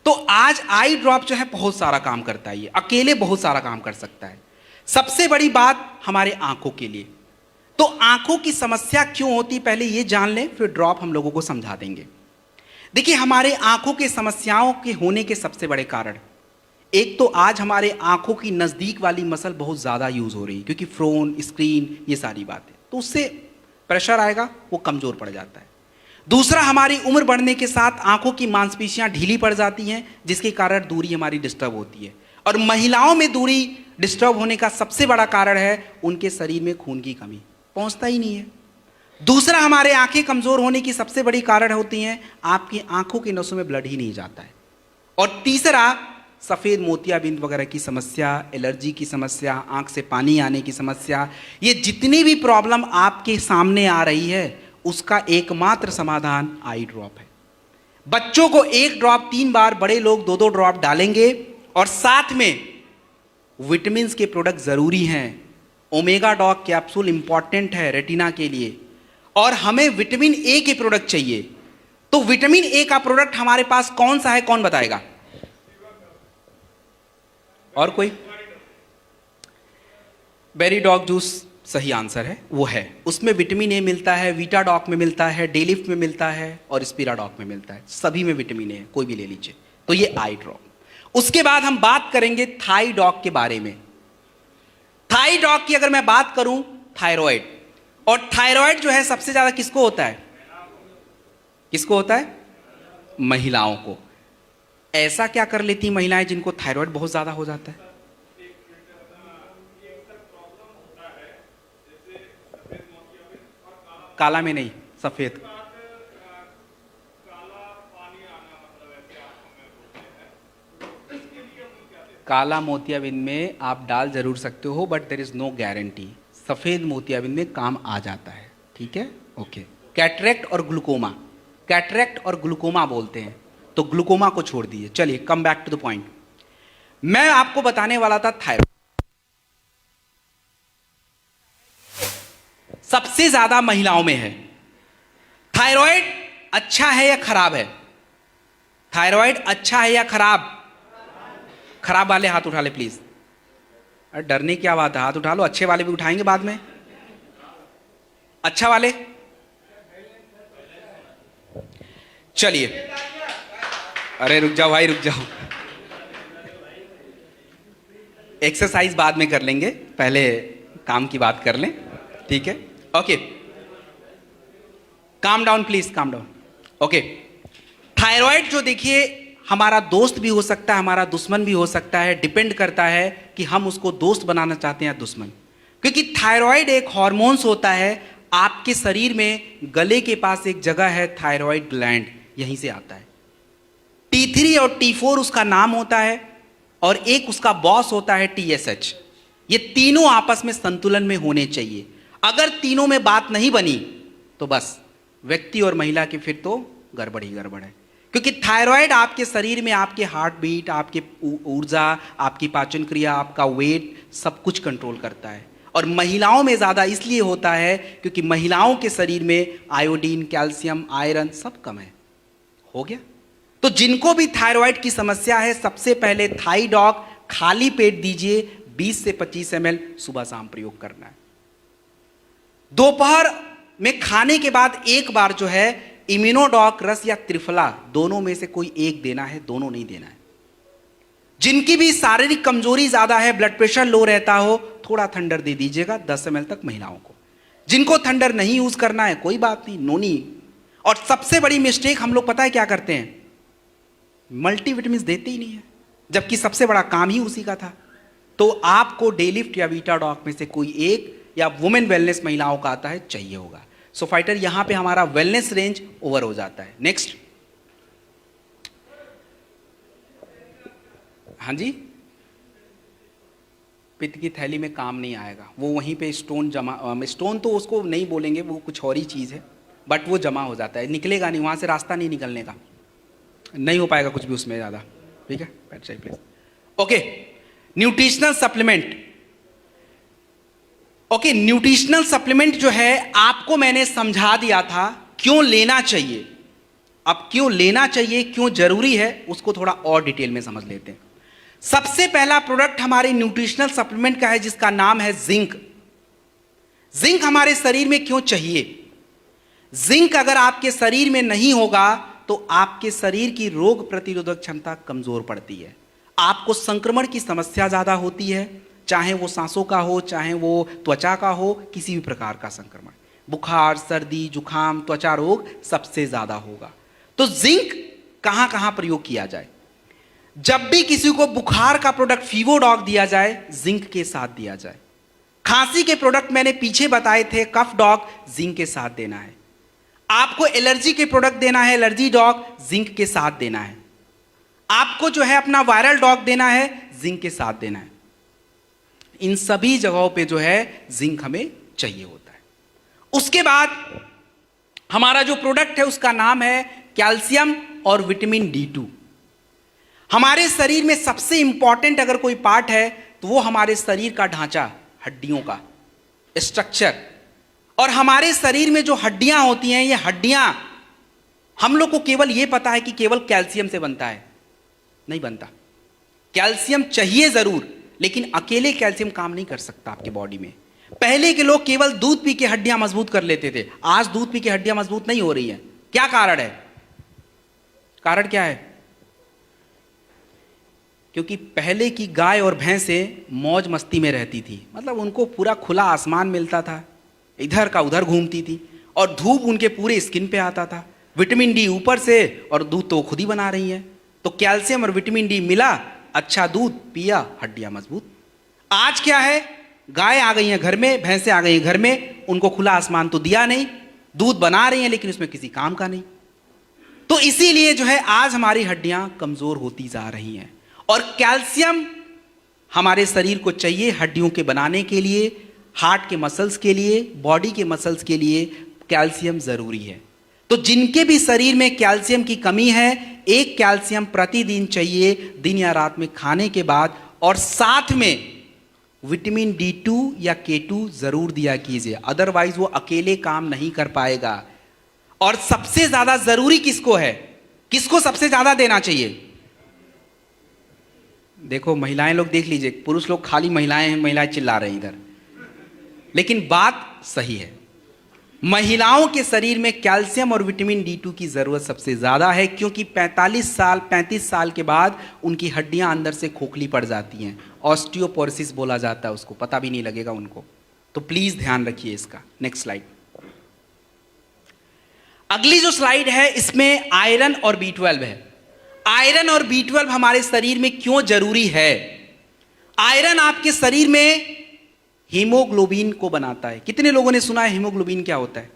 तो आज आई ड्रॉप जो है बहुत सारा काम करता है, ये अकेले बहुत सारा काम कर सकता है। सबसे बड़ी बात हमारे आंखों के लिए, तो आंखों की समस्या क्यों होती पहले ये जान लें, फिर ड्रॉप हम लोगों को समझा देंगे। देखिए हमारे आंखों के समस्याओं के होने के सबसे बड़े कारण, एक तो आज हमारे आंखों की नजदीक वाली मसल बहुत ज्यादा यूज हो रही है, क्योंकि फोन, स्क्रीन, ये सारी बातें, तो उससे प्रेशर आएगा, वो कमजोर पड़ जाता है। दूसरा, हमारी उम्र बढ़ने के साथ आंखों की मांसपेशियां ढीली पड़ जाती हैं, जिसके कारण दूरी हमारी डिस्टर्ब होती है। और महिलाओं में दूरी डिस्टर्ब होने का सबसे बड़ा कारण है उनके शरीर में खून की कमी, पहुंचता ही नहीं है। दूसरा, हमारे आंखें कमजोर होने की सबसे बड़ी कारण होती हैं आपकी आंखों की नसों में ब्लड ही नहीं जाता है। और तीसरा, सफेद मोतियाबिंद वगैरह की समस्या, एलर्जी की समस्या, आंख से पानी आने की समस्या, ये जितनी भी प्रॉब्लम आपके सामने आ रही है उसका एकमात्र समाधान आई ड्रॉप है। बच्चों को 1 ड्रॉप 3 बार, बड़े लोग 2-2 ड्रॉप डालेंगे। और साथ में विटामिन के प्रोडक्ट जरूरी हैं। ओमेगा डॉग कैप्सूल इंपॉर्टेंट है रेटिना के लिए, और हमें विटामिन ए के प्रोडक्ट चाहिए। तो विटामिन ए का प्रोडक्ट हमारे पास कौन सा है, कौन बताएगा? और कोई? बेरी डॉग जूस सही आंसर है, वो है। उसमें विटामिन ए मिलता है, वीटा डॉग में मिलता है, डेलिफ्ट में मिलता है, और स्पीरा डॉग में मिलता है। सभी में विटामिन ए है, कोई भी ले लीजिए। तो ये आई ड्रॉप। उसके बाद हम बात करेंगे थाई डॉग के बारे में। थाई डॉग की अगर मैं बात करूं, थायराइड, और थायराइड जो है सबसे ज्यादा किसको होता है? किसको होता है? महिलाओं को। ऐसा क्या कर लेती महिलाएं जिनको थायराइड बहुत ज्यादा हो जाता है? काला में नहीं, सफेद। काला मोतियाबिंद में आप डाल जरूर सकते हो, but there is no guarantee. सफेद मोतियाबिंद में काम आ जाता है, ठीक है, ओके। कैटरेक्ट और ग्लूकोमा, कैटरेक्ट और ग्लूकोमा बोलते हैं, तो ग्लूकोमा को छोड़ दीजिए। चलिए come back to the point. मैं आपको बताने वाला था थायराइड सबसे ज्यादा महिलाओं में है। थायराइड अच्छा है या खराब है? थायराइड अच्छा है या खराब? खराब वाले हाथ उठा ले प्लीज। अरे डरने की क्या बात है, हाथ उठा लो। अच्छे वाले भी उठाएंगे बाद में। अच्छा वाले, चलिए। अरे रुक जाओ भाई, रुक जाओ। एक्सरसाइज बाद में कर लेंगे, पहले काम की बात कर लें, ठीक है, okay. Calm down please, calm down, okay. Thyroid जो देखिए हमारा दोस्त भी हो सकता है, हमारा दुश्मन भी हो सकता है। डिपेंड करता है कि हम उसको दोस्त बनाना चाहते हैं या दुश्मन। क्योंकि थायराइड एक हार्मोन्स होता है आपके शरीर में। गले के पास एक जगह है थायराइड ग्लैंड, यहीं से आता है। T3 और T4 उसका नाम होता है, और एक उसका बॉस होता है TSH। ये तीनों आपस में संतुलन में होने चाहिए। अगर तीनों में बात नहीं बनी तो बस व्यक्ति और महिला की फिर तो गड़बड़ ही गड़बड़ है। क्योंकि थायराइड आपके शरीर में आपके हार्ट बीट, आपके ऊर्जा, आपकी पाचन क्रिया, आपका वेट, सब कुछ कंट्रोल करता है। और महिलाओं में ज्यादा इसलिए होता है क्योंकि महिलाओं के शरीर में आयोडीन, कैल्शियम, आयरन सब कम है। हो गया? तो जिनको भी थायराइड की समस्या है, सबसे पहले थाईडॉक खाली पेट दीजिए, 20 से 25 ml सुबह शाम प्रयोग करना है। दोपहर में खाने के बाद एक बार जो है इम्यूनोडॉक रस या त्रिफला, दोनों में से कोई एक देना है, दोनों नहीं देना है। जिनकी भी शारीरिक कमजोरी ज्यादा है, ब्लड प्रेशर लो रहता हो, थोड़ा थंडर दे दीजिएगा 10 ml तक महिलाओं को। जिनको थंडर नहीं यूज करना है कोई बात नहीं, नोनी। और सबसे बड़ी मिस्टेक हम लोग पता है क्या करते हैं? मल्टीविटामिन देते ही नहीं है, जबकि सबसे बड़ा काम ही उसी का था। तो आपको डेलिफ्ट या वीटाडॉक में से कोई एक, या वुमेन वेलनेस महिलाओं का आता है, चाहिए होगा। सो फाइटर यहां पे हमारा वेलनेस रेंज ओवर हो जाता है। नेक्स्ट, हाँ जी, पित्त की थैली में काम नहीं आएगा, वो वहीं पे स्टोन जमा, स्टोन तो उसको नहीं बोलेंगे, वो कुछ और ही चीज है, बट वो जमा हो जाता है, निकलेगा नहीं, वहां से रास्ता नहीं निकलने का, नहीं हो पाएगा कुछ भी उसमें ज्यादा, ठीक है। बैठ जाइए please. Okay, nutritional supplement. Okay, nutritional supplement जो है आपको मैंने समझा दिया था क्यों लेना चाहिए। अब क्यों लेना चाहिए, क्यों जरूरी है, उसको थोड़ा और डिटेल में समझ लेते हैं। सबसे पहला प्रोडक्ट हमारे न्यूट्रिशनल सप्लीमेंट का है, जिसका नाम है जिंक। जिंक हमारे शरीर में क्यों चाहिए? जिंक अगर आपके शरीर में नहीं होगा तो आपके शरीर की रोग प्रतिरोधक क्षमता कमजोर पड़ती है, आपको संक्रमण की समस्या ज्यादा होती है, चाहे वो सांसों का हो, चाहे वो त्वचा का हो, किसी भी प्रकार का संक्रमण, बुखार, सर्दी, जुखाम, त्वचा रोग सबसे ज्यादा होगा। तो जिंक कहां कहां प्रयोग किया जाए? जब भी किसी को बुखार का प्रोडक्ट फीवोडॉग दिया जाए, जिंक के साथ दिया जाए। खांसी के प्रोडक्ट मैंने पीछे बताए थे, कफ डॉग, जिंक के साथ देना है। आपको एलर्जी के प्रोडक्ट देना है, एलर्जी डॉग, जिंक के साथ देना है। आपको जो है अपना वायरल डॉग देना है, जिंक के साथ देना है। इन सभी जगहों पे जो है जिंक हमें चाहिए होता है। उसके बाद हमारा जो प्रोडक्ट है उसका नाम है कैल्शियम और विटामिन D2। हमारे शरीर में सबसे इंपॉर्टेंट अगर कोई पार्ट है तो वो हमारे शरीर का ढांचा, हड्डियों का स्ट्रक्चर। और हमारे शरीर में जो हड्डियां होती हैं, ये हड्डियां हम लोग को केवल ये पता है कि केवल कैल्शियम से बनता है, नहीं बनता। कैल्शियम चाहिए जरूर, लेकिन अकेले कैल्शियम काम नहीं कर सकता आपके बॉडी में। पहले के लोग केवल दूध पी के हड्डियां मजबूत कर लेते थे, आज दूध पी के हड्डियां मजबूत नहीं हो रही हैं। क्या कारण है? कारण क्या है? क्योंकि पहले की गाय और भैंसें मौज मस्ती में रहती थी, मतलब उनको पूरा खुला आसमान मिलता था, इधर का उधर घूमती थी, और धूप उनके पूरे स्किन पे आता था, विटामिन डी ऊपर से, और दूध तो खुद ही बना रही है। तो कैल्शियम और विटामिन डी मिला, अच्छा दूध पिया, हड्डियां मजबूत। आज क्या है, गाय आ गई हैं घर में, भैंसें आ गई हैं घर में, उनको खुला आसमान तो दिया नहीं, दूध बना रही हैं लेकिन उसमें किसी काम का नहीं। तो इसीलिए जो है आज हमारी हड्डियां कमजोर होती जा रही हैं। और कैल्शियम हमारे शरीर को चाहिए हड्डियों के बनाने के लिए, हार्ट के मसल्स के लिए, बॉडी के मसल्स के लिए कैल्शियम जरूरी है। तो जिनके भी शरीर में कैल्शियम की कमी है, एक कैल्शियम प्रतिदिन चाहिए, दिन या रात में खाने के बाद, और साथ में विटामिन D2 या K2 जरूर दिया कीजिए, अदरवाइज वो अकेले काम नहीं कर पाएगा। और सबसे ज्यादा जरूरी किसको है, किसको सबसे ज्यादा देना चाहिए? देखो महिलाएं लोग देख लीजिए, पुरुष लोग खाली महिलाएं हैं, महिलाएं चिल्ला रहे हैं इधर, लेकिन बात सही है। महिलाओं के शरीर में कैल्शियम और विटामिन D2 की जरूरत सबसे ज्यादा है, क्योंकि 35 साल के बाद उनकी हड्डियां अंदर से खोखली पड़ जाती हैं, ऑस्टियोपोरोसिस बोला जाता है उसको, पता भी नहीं लगेगा उनको। तो प्लीज ध्यान रखिए इसका। Next slide. अगली जो स्लाइड है इसमें आयरन और B12 है। आयरन और B12 हमारे शरीर में क्यों जरूरी है? आयरन आपके शरीर में हीमोग्लोबिन को बनाता है। कितने लोगों ने सुना है हीमोग्लोबिन क्या होता है?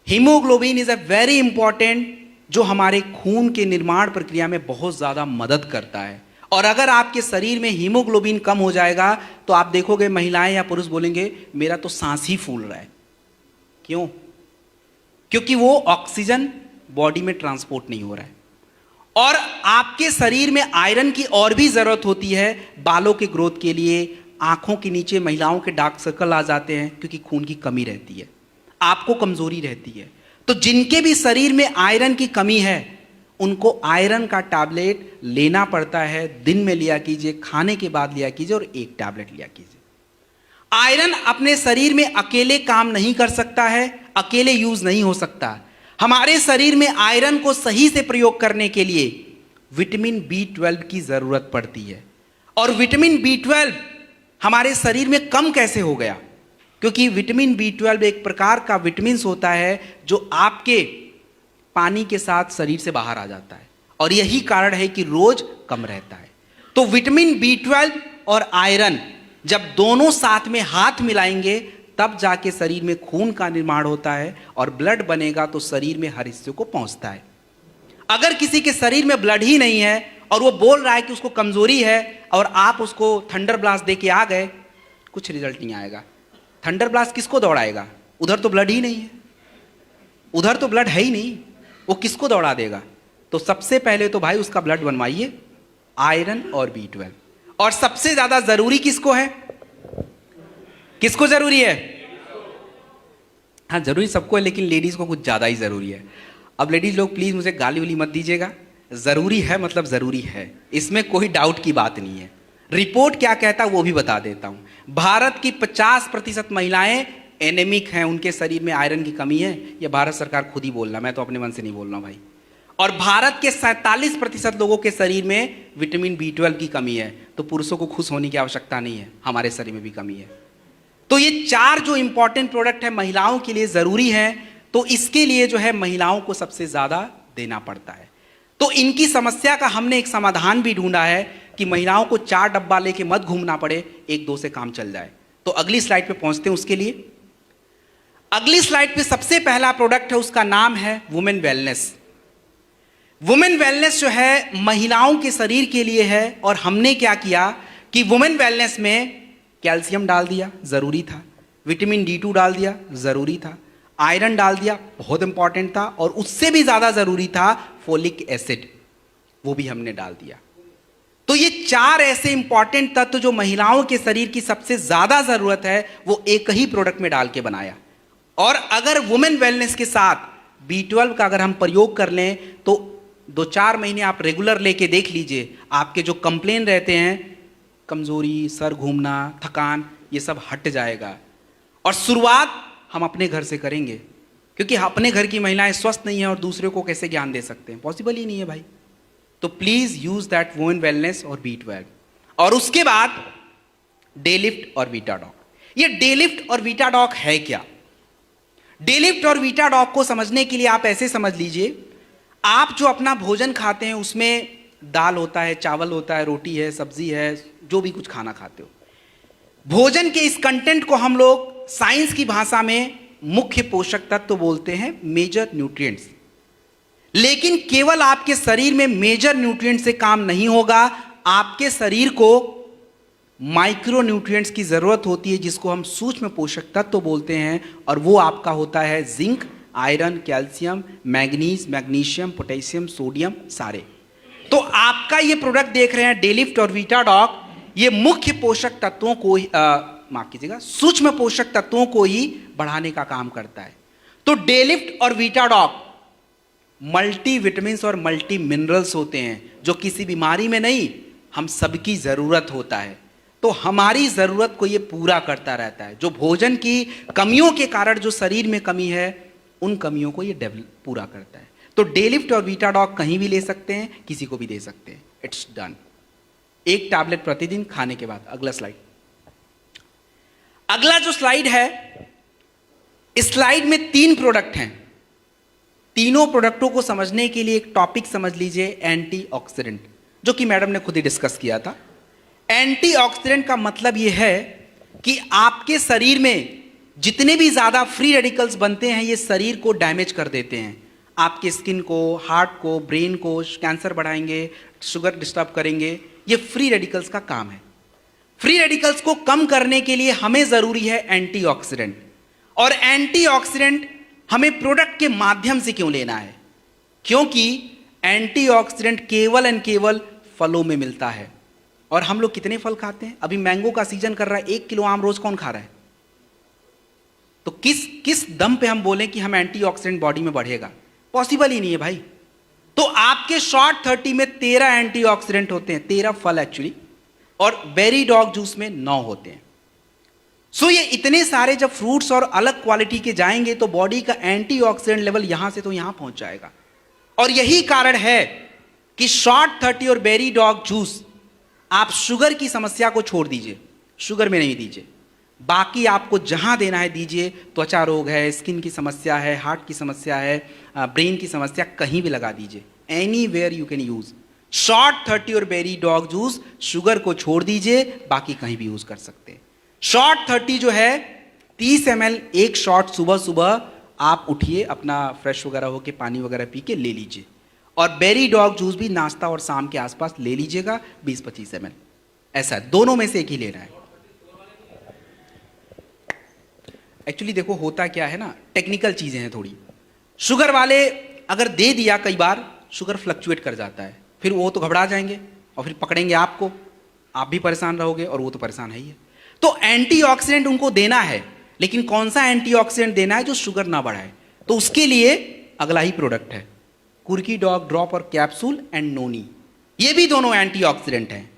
Haemoglobin is a very important, जो हमारे खून के निर्माण प्रक्रिया में बहुत ज्यादा मदद करता है। और अगर आपके शरीर में हीमोग्लोबिन कम हो जाएगा तो आप देखोगे महिलाएं या पुरुष बोलेंगे मेरा तो सांस ही फूल रहा है। क्यों? क्योंकि वो ऑक्सीजन बॉडी में ट्रांसपोर्ट नहीं हो रहा है। और आपके शरीर में आयरन की और भी जरूरत होती है, बालों के ग्रोथ के लिए, आंखों के नीचे महिलाओं के डार्क सर्कल आ जाते हैं क्योंकि खून की कमी रहती है, आपको कमजोरी रहती है। तो जिनके भी शरीर में आयरन की कमी है उनको आयरन का टैबलेट लेना पड़ता है। दिन में लिया कीजिए, खाने के बाद लिया कीजिए, और एक टैबलेट लिया कीजिए। आयरन अपने शरीर में अकेले काम नहीं कर सकता है, अकेले यूज नहीं हो सकता। हमारे शरीर में आयरन को सही से प्रयोग करने के लिए विटामिन B12 की जरूरत पड़ती है। और विटामिन B12 हमारे शरीर में कम कैसे हो गया? क्योंकि विटामिन B12 एक प्रकार का विटामिन होता है जो आपके पानी के साथ शरीर से बाहर आ जाता है, और यही कारण है कि रोज कम रहता है। तो विटामिन B12 और आयरन जब दोनों साथ में हाथ मिलाएंगे तब जाके शरीर में खून का निर्माण होता है, और ब्लड बनेगा तो शरीर में हर हिस्से को पहुंचता है। अगर किसी के शरीर में ब्लड ही नहीं है और वो बोल रहा है कि उसको कमजोरी है, और आप उसको थंडर ब्लास्ट दे के आ गए, कुछ रिजल्ट नहीं आएगा। थंडर ब्लास्ट किसको दौड़ाएगा? उधर तो ब्लड ही नहीं है, उधर तो ब्लड है ही नहीं, वो किसको दौड़ा देगा? तो सबसे पहले तो भाई उसका ब्लड बनवाइए, आयरन और B12। और सबसे ज्यादा जरूरी किसको है? किसको जरूरी है? हाँ जरूरी सबको है, लेकिन लेडीज को कुछ ज्यादा ही जरूरी है। अब लेडीज लोग प्लीज मुझे गाली वाली मत दीजिएगा, जरूरी है मतलब जरूरी है, इसमें कोई डाउट की बात नहीं है। रिपोर्ट क्या कहता है वो भी बता देता हूं। भारत की 50% महिलाएं एनेमिक हैं, उनके शरीर में आयरन की कमी है। ये भारत सरकार खुद ही बोल रहा, मैं तो अपने मन से नहीं बोल रहा हूं भाई। और भारत के 47% लोगों के शरीर में विटामिन B12 की कमी है। तो पुरुषों को खुश होने की आवश्यकता नहीं है, हमारे शरीर में भी कमी है। तो ये 4 जो इंपॉर्टेंट प्रोडक्ट है महिलाओं के लिए जरूरी है, तो इसके लिए जो है महिलाओं को सबसे ज्यादा देना पड़ता है। तो इनकी समस्या का हमने एक समाधान भी ढूंढा है कि महिलाओं को 4 डब्बा लेके मत घूमना पड़े, 1-2 से काम चल जाए। तो अगली स्लाइड पे पहुंचते हैं। उसके लिए अगली स्लाइड पे सबसे पहला प्रोडक्ट है, उसका नाम है वुमेन वेलनेस। वुमेन वेलनेस जो है महिलाओं के शरीर के लिए है। और हमने क्या किया कि वुमेन वेलनेस में कैल्शियम डाल दिया, जरूरी था, विटामिन D2 डाल दिया, जरूरी था, आयरन डाल दिया, बहुत इंपॉर्टेंट था, और उससे भी ज्यादा जरूरी था फोलिक एसिड, वो भी हमने डाल दिया। तो ये 4 ऐसे इंपॉर्टेंट तत्व जो महिलाओं के शरीर की सबसे ज्यादा जरूरत है, वो एक ही प्रोडक्ट में डाल के बनाया। और अगर वुमेन वेलनेस के साथ B12 का अगर हम प्रयोग कर लें तो 2-4 महीने आप रेगुलर लेके देख लीजिए, आपके जो कंप्लेन रहते हैं, कमजोरी, सर घूमना, थकान, ये सब हट जाएगा। और शुरुआत हम अपने घर से करेंगे, क्योंकि अपने घर की महिलाएं स्वस्थ नहीं है और दूसरे को कैसे ज्ञान दे सकते हैं? पॉसिबल ही नहीं है भाई। तो please use that women wellness और B12। और उसके बाद डे लिफ्ट और बीटाडॉक, ये डेलिफ्ट और वीटाडॉक है क्या? डेलिफ्ट और वीटाडॉक को समझने के लिए आप ऐसे समझ लीजिए, आप जो अपना भोजन खाते हैं उसमें दाल होता है, चावल होता है, रोटी है, सब्जी है, जो भी कुछ खाना खाते हो, भोजन के इस कंटेंट को हम लोग साइंस की भाषा में मुख्य पोषक तत्व बोलते हैं, मेजर न्यूट्रिएंट्स। लेकिन केवल आपके शरीर में मेजर न्यूट्रिएंट से काम नहीं होगा, आपके शरीर को माइक्रो न्यूट्रिएंट्स की जरूरत होती है, जिसको हम सूक्ष्म पोषक तत्व बोलते हैं, और वो आपका होता है zinc, iron, calcium, manganese, magnesium, potassium, sodium, सारे। तो आपका ये प्रोडक्ट देख रहे हैं डेलिफ्ट और वीटाडॉक, ये मुख्य पोषक तत्वों को माफ कीजिएगा, सूक्ष्म पोषक तत्वों को ही बढ़ाने का काम करता है। तो डेलिफ्ट और वीटाडॉक मल्टी विटामिन और मल्टी मिनरल्स होते हैं, जो किसी बीमारी में नहीं, हम सबकी जरूरत होता है। तो हमारी जरूरत को ये पूरा करता रहता है। जो भोजन की कमियों के कारण जो शरीर में कमी है, उन कमियों को ये पूरा करता है। तो डेलिफ्ट और वीटाडॉक कहीं भी ले सकते हैं, किसी को भी दे सकते हैं, इट्स डन। एक टैबलेट प्रतिदिन खाने के बाद। अगला स्लाइड। अगला जो स्लाइड है, इस स्लाइड में 3 प्रोडक्ट हैं। तीनों प्रोडक्टों को समझने के लिए एक टॉपिक समझ लीजिए, एंटीऑक्सीडेंट, जो कि मैडम ने खुद ही डिस्कस किया था। एंटीऑक्सीडेंट का मतलब यह है कि आपके शरीर में जितने भी ज्यादा फ्री रेडिकल्स बनते हैं, ये शरीर को डैमेज कर देते हैं, आपके स्किन को, हार्ट को, ब्रेन को, कैंसर बढ़ाएंगे, शुगर डिस्टर्ब करेंगे। ये फ्री रेडिकल्स का काम है। फ्री रेडिकल्स को कम करने के लिए हमें जरूरी है एंटीऑक्सीडेंट। और एंटीऑक्सीडेंट हमें प्रोडक्ट के माध्यम से क्यों लेना है? क्योंकि एंटीऑक्सीडेंट केवल एंड केवल फलों में मिलता है। और हम लोग कितने फल खाते हैं? अभी मैंगो का सीजन कर रहा है, 1 किलो आम रोज कौन खा रहा है? तो किस दम पे हम बोलें कि हम एंटीऑक्सीडेंट बॉडी में बढ़ेगा? पॉसिबल ही नहीं है भाई। तो आपके शॉर्ट 30 में 13 एंटीऑक्सीडेंट होते हैं, 13 फल एक्चुअली, और बेरी डॉग जूस में 9 होते हैं। सो ये इतने सारे जब फ्रूट्स और अलग क्वालिटी के जाएंगे, तो बॉडी का एंटीऑक्सीडेंट लेवल यहां से तो यहां पहुंच जाएगा। और यही कारण है कि शॉर्ट 30 और बेरी डॉग जूस, आप शुगर की समस्या को छोड़ दीजिए, शुगर में नहीं दीजिए, बाकी आपको जहां देना है दीजिए। त्वचा रोग है, स्किन की समस्या है, हार्ट की समस्या है, ब्रेन की समस्या, कहीं भी लगा दीजिए, anywhere you can use short 30 और बेरी डॉग जूस। शुगर को छोड़ दीजिए, बाकी कहीं भी यूज कर सकते हैं। शॉर्ट 30 जो है 30 ml एक शॉट, सुबह सुबह आप उठिए, अपना फ्रेश वगैरह होके पानी वगैरह पी के ले लीजिए। और बेरी डॉग जूस भी नाश्ता और शाम के आसपास ले लीजिएगा, 20-25 ml, ऐसा दोनों में से एक ही लेना है। एक्चुअली देखो होता क्या है ना, टेक्निकल चीजें हैं थोड़ी। शुगर वाले अगर दे दिया, कई बार शुगर फ्लक्चुएट कर जाता है, फिर वो तो घबरा जाएंगे और फिर पकड़ेंगे आपको, आप भी परेशान रहोगे और वो तो परेशान है ही है। तो एंटीऑक्सीडेंट उनको देना है, लेकिन कौन सा एंटीऑक्सीडेंट देना है जो शुगर ना बढ़ाए? तो उसके लिए अगला ही प्रोडक्ट है, कुर्की डॉग ड्रॉप और कैप्सूल एंड नोनी। ये भी दोनों एंटीऑक्सीडेंट हैं।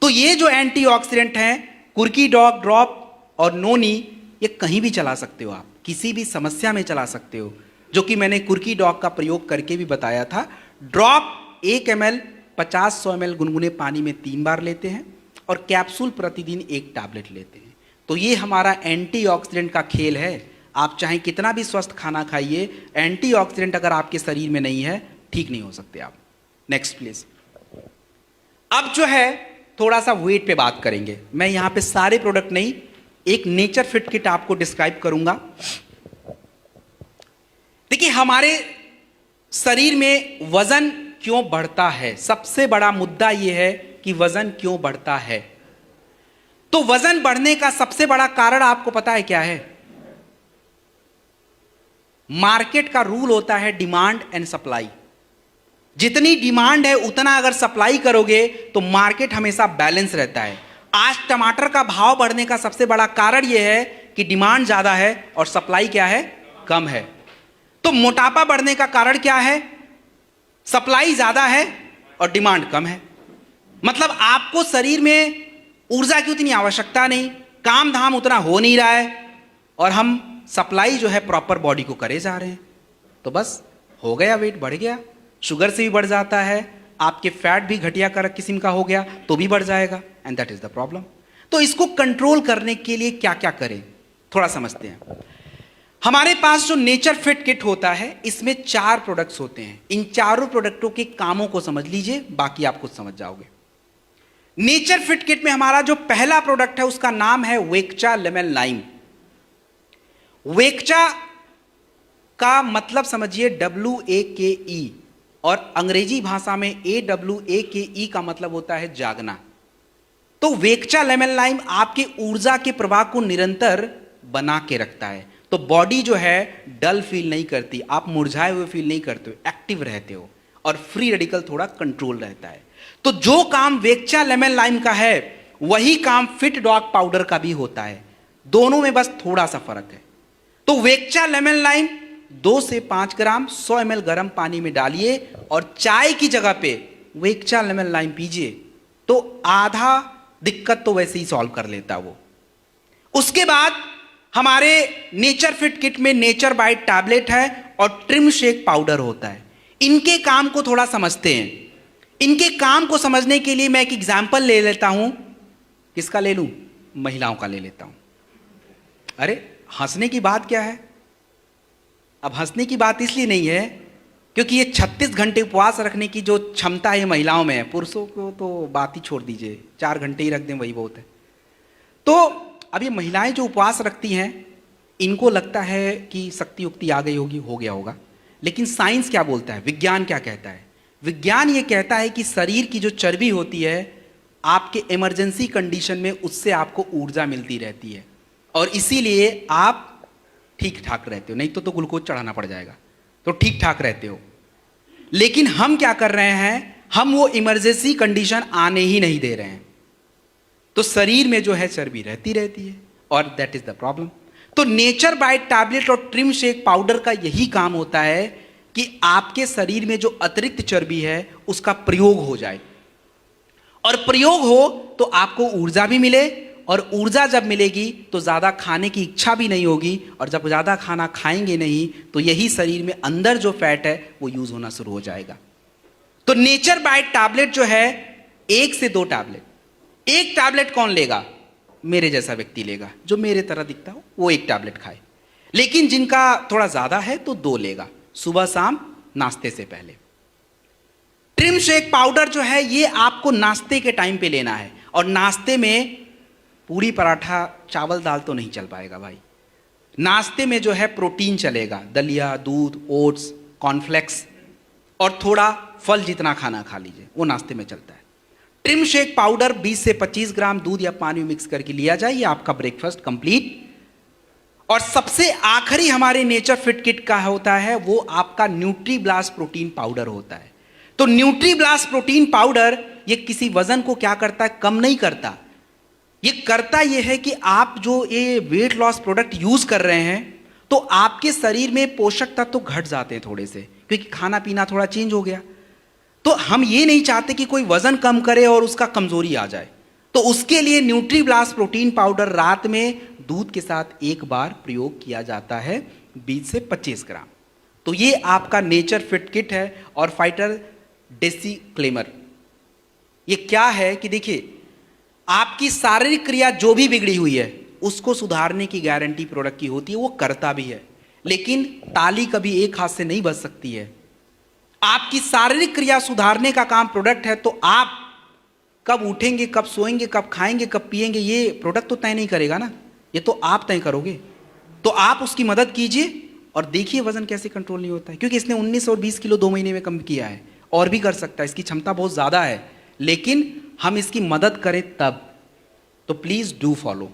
तो ये जो एंटीऑक्सीडेंट हैं, कुर्की डॉग ड्रॉप और नोनी, ये कहीं भी चला सकते हो आप, किसी भी समस्या में चला सकते हो, जो कि मैंने कुर्की डॉग का प्रयोग करके भी बताया था। ड्रॉप 1 ml 50-100 ml गुनगुने पानी में 3 बार लेते हैं, और कैप्सूल प्रतिदिन 1 टैबलेट लेते हैं। तो ये हमारा एंटीऑक्सीडेंट का खेल है। आप चाहे कितना भी स्वस्थ खाना खाइए, एंटीऑक्सीडेंट अगर आपके शरीर में नहीं है, ठीक नहीं हो सकते आप। Next please. अब जो है थोड़ा सा वेट पे बात करेंगे। मैं यहां पे सारे प्रोडक्ट नहीं, एक नेचर फिट किट आपको डिस्क्राइब करूंगा। देखिए, हमारे शरीर में वजन क्यों बढ़ता है? सबसे बड़ा मुद्दा यह है कि वजन क्यों बढ़ता है। तो वजन बढ़ने का सबसे बड़ा कारण आपको पता है क्या है? मार्केट का रूल होता है डिमांड एंड सप्लाई। जितनी डिमांड है उतना अगर सप्लाई करोगे तो मार्केट हमेशा बैलेंस रहता है। आज टमाटर का भाव बढ़ने का सबसे बड़ा कारण यह है कि डिमांड ज्यादा है और सप्लाई क्या है? कम है। तो मोटापा बढ़ने का कारण क्या है? सप्लाई ज्यादा है और डिमांड कम है। मतलब आपको शरीर में ऊर्जा की उतनी आवश्यकता नहीं, काम धाम उतना हो नहीं रहा है, और हम सप्लाई जो है प्रॉपर बॉडी को करे जा रहे हैं, तो बस हो गया, वेट बढ़ गया। शुगर से भी बढ़ जाता है, आपके फैट भी घटिया कर किस्म का हो गया तो भी बढ़ जाएगा, and that is the problem. तो इसको कंट्रोल करने के लिए क्या क्या करें, थोड़ा समझते हैं। हमारे पास जो नेचर फिट किट होता है, इसमें 4 प्रोडक्ट्स होते हैं। इन चारों प्रोडक्टों के कामों को समझ लीजिए, बाकी आप खुद समझ जाओगे। नेचर फिट किट में हमारा जो पहला प्रोडक्ट है उसका नाम है वेक्चा लेमन लाइम। वेक्चा का मतलब समझिए WAKE, और अंग्रेजी भाषा में AWAKE का मतलब होता है जागना। तो वेक्चा लेमन लाइम आपके ऊर्जा के प्रवाह को निरंतर बना के रखता है। तो बॉडी जो है डल फील नहीं करती, आप मुरझाए हुए फील नहीं करते हो, एक्टिव रहते हो, और फ्री रेडिकल थोड़ा कंट्रोल रहता है। तो जो काम वेक्चा लेमन लाइम का है वही काम फिट डॉग पाउडर का भी होता है, दोनों में बस थोड़ा सा फर्क है। तो वेक्चा लेमन लाइम 2 से 5 ग्राम 100 ml गर्म पानी में डालिए और चाय की जगह पे वेक्चा लेमन लाइम पीजिए, तो आधा दिक्कत तो वैसे ही सॉल्व कर लेता वो। उसके बाद हमारे नेचर फिट किट में नेचर बाइट टैबलेट है और ट्रिम शेक पाउडर होता है। इनके काम को थोड़ा समझते हैं। इनके काम को समझने के लिए मैं एक एग्जाम्पल ले लेता हूं। किसका ले लूं? महिलाओं का ले लेता हूं। अरे हंसने की बात क्या है? अब हंसने की बात इसलिए नहीं है क्योंकि ये 36 घंटे उपवास रखने की जो क्षमता है महिलाओं में है। पुरुषों को तो बात ही छोड़ दीजिए, 4 घंटे ही रख दें वही बहुत है। तो अब ये महिलाएं जो उपवास रखती हैं, इनको लगता है कि शक्ति युक्ति आ गई होगी, हो गया होगा। लेकिन साइंस क्या बोलता है, विज्ञान क्या कहता है? विज्ञान ये कहता है कि शरीर की जो चर्बी होती है, आपके इमरजेंसी कंडीशन में उससे आपको ऊर्जा मिलती रहती है, और इसीलिए आप ठीक ठाक रहते हो। नहीं तो ग्लूकोज चढ़ाना पड़ जाएगा, तो ठीक ठाक रहते हो। लेकिन हम क्या कर रहे हैं, हम वो इमरजेंसी कंडीशन आने ही नहीं दे रहे हैं, तो शरीर में जो है चर्बी रहती है, और दैट इज द प्रॉब्लम। तो नेचर बाइट टैबलेट और ट्रिम शेक पाउडर का यही काम होता है कि आपके शरीर में जो अतिरिक्त चर्बी है उसका प्रयोग हो जाए, और प्रयोग हो तो आपको ऊर्जा भी मिले, और ऊर्जा जब मिलेगी तो ज़्यादा खाने की इच्छा भी नहीं होगी, और जब ज़्यादा खाना खाएंगे नहीं तो यही शरीर में अंदर जो फैट है वो यूज होना शुरू हो जाएगा। तो नेचर बाइट टैबलेट जो है 1 से 2 टैबलेट, एक टैबलेट कौन लेगा? मेरे जैसा व्यक्ति लेगा, जो मेरे तरह दिखता हो वो 1 टैबलेट खाए। लेकिन जिनका थोड़ा ज़्यादा है तो 2 लेगा, सुबह शाम नाश्ते से पहले। ट्रिम शेक पाउडर जो है ये आपको नाश्ते के टाइम पे लेना है, और नाश्ते में पूरी पराठा चावल दाल तो नहीं चल पाएगा भाई। नाश्ते में जो है प्रोटीन चलेगा, दलिया, दूध, ओट्स, कॉर्नफ्लेक्स, और थोड़ा फल जितना खाना खा लीजिए, वो नाश्ते में चलता है। ट्रिम शेक पाउडर 20 से 25 ग्राम दूध या पानी में मिक्स करके लिया जाए, ये आपका ब्रेकफास्ट कंप्लीट। और सबसे आखिरी हमारे नेचर फिट किट का होता है वो आपका न्यूट्री ब्लास्ट प्रोटीन पाउडर होता है। तो न्यूट्री ब्लास्ट प्रोटीन पाउडर ये किसी वजन को क्या करता है, कम नहीं करता। ये करता ये है कि आप जो ये वेट लॉस प्रोडक्ट यूज कर रहे हैं, तो आपके शरीर में पोषक तत्व तो घट जाते हैं थोड़े से, क्योंकि खाना पीना थोड़ा चेंज हो गया। तो हम ये नहीं चाहते कि कोई वजन कम करे और उसका कमजोरी आ जाए। तो उसके लिए न्यूट्री ब्लास्ट प्रोटीन पाउडर रात में दूध के साथ 1 बार प्रयोग किया जाता है, 20 से 25 ग्राम। तो ये आपका नेचर फिट किट है। और फाइटर डिस्क्लेमर, ये क्या है कि देखिए, आपकी शारीरिक क्रिया जो भी बिगड़ी हुई है उसको सुधारने की गारंटी प्रोडक्ट की होती है, वो करता भी है। लेकिन ताली कभी एक हाथ से नहीं बज सकती है। आपकी शारीरिक क्रिया सुधारने का काम प्रोडक्ट है, तो आप कब उठेंगे, कब सोएंगे, कब खाएंगे, कब पिएंगे, ये प्रोडक्ट तो तय नहीं करेगा ना, ये तो आप तय करोगे। तो आप उसकी मदद कीजिए और देखिए वजन कैसे कंट्रोल नहीं होता है। क्योंकि इसने 19 और 20 किलो 2 महीने में कम किया है, और भी कर सकता है, इसकी क्षमता बहुत ज़्यादा है, लेकिन हम इसकी मदद करें तब। तो प्लीज़ डू फॉलो।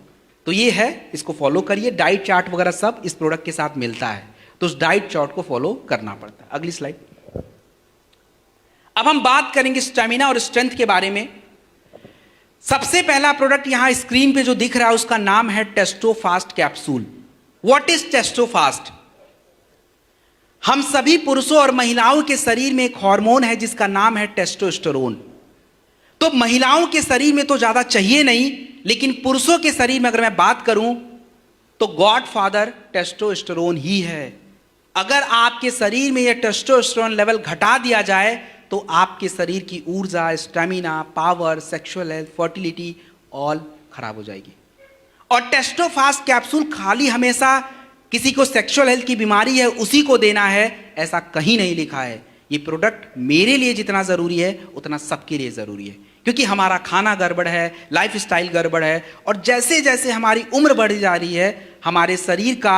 तो ये है, इसको फॉलो करिए। डाइट चार्ट वगैरह सब इस प्रोडक्ट के साथ मिलता है, तो उस डाइट चार्ट को फॉलो करना पड़ता है। अगली स्लाइड। अब हम बात करेंगे स्टेमिना और स्ट्रेंथ के बारे में। सबसे पहला प्रोडक्ट यहां स्क्रीन पे जो दिख रहा है उसका नाम है Testofast capsule. What is Testofast? हम सभी पुरुषों और महिलाओं के शरीर में एक हार्मोन है जिसका नाम है टेस्टोस्टेरोन। तो महिलाओं के शरीर में तो ज्यादा चाहिए नहीं, लेकिन पुरुषों के शरीर में अगर मैं बात करूं तो गॉड फादर टेस्टोस्टेरोन ही है। अगर आपके शरीर में यह टेस्टोस्टेरोन लेवल घटा दिया जाए तो आपके शरीर की ऊर्जा, stamina, power, sexual health, fertility all खराब हो जाएगी। और टेस्टोफास्ट कैप्सूल खाली हमेशा किसी को सेक्सुअल हेल्थ की बीमारी है उसी को देना है, ऐसा कहीं नहीं लिखा है। ये प्रोडक्ट मेरे लिए जितना ज़रूरी है उतना सबके लिए ज़रूरी है, क्योंकि हमारा खाना गड़बड़ है, लाइफ स्टाइल गड़बड़ है, और जैसे जैसे हमारी उम्र बढ़ जा रही है हमारे शरीर का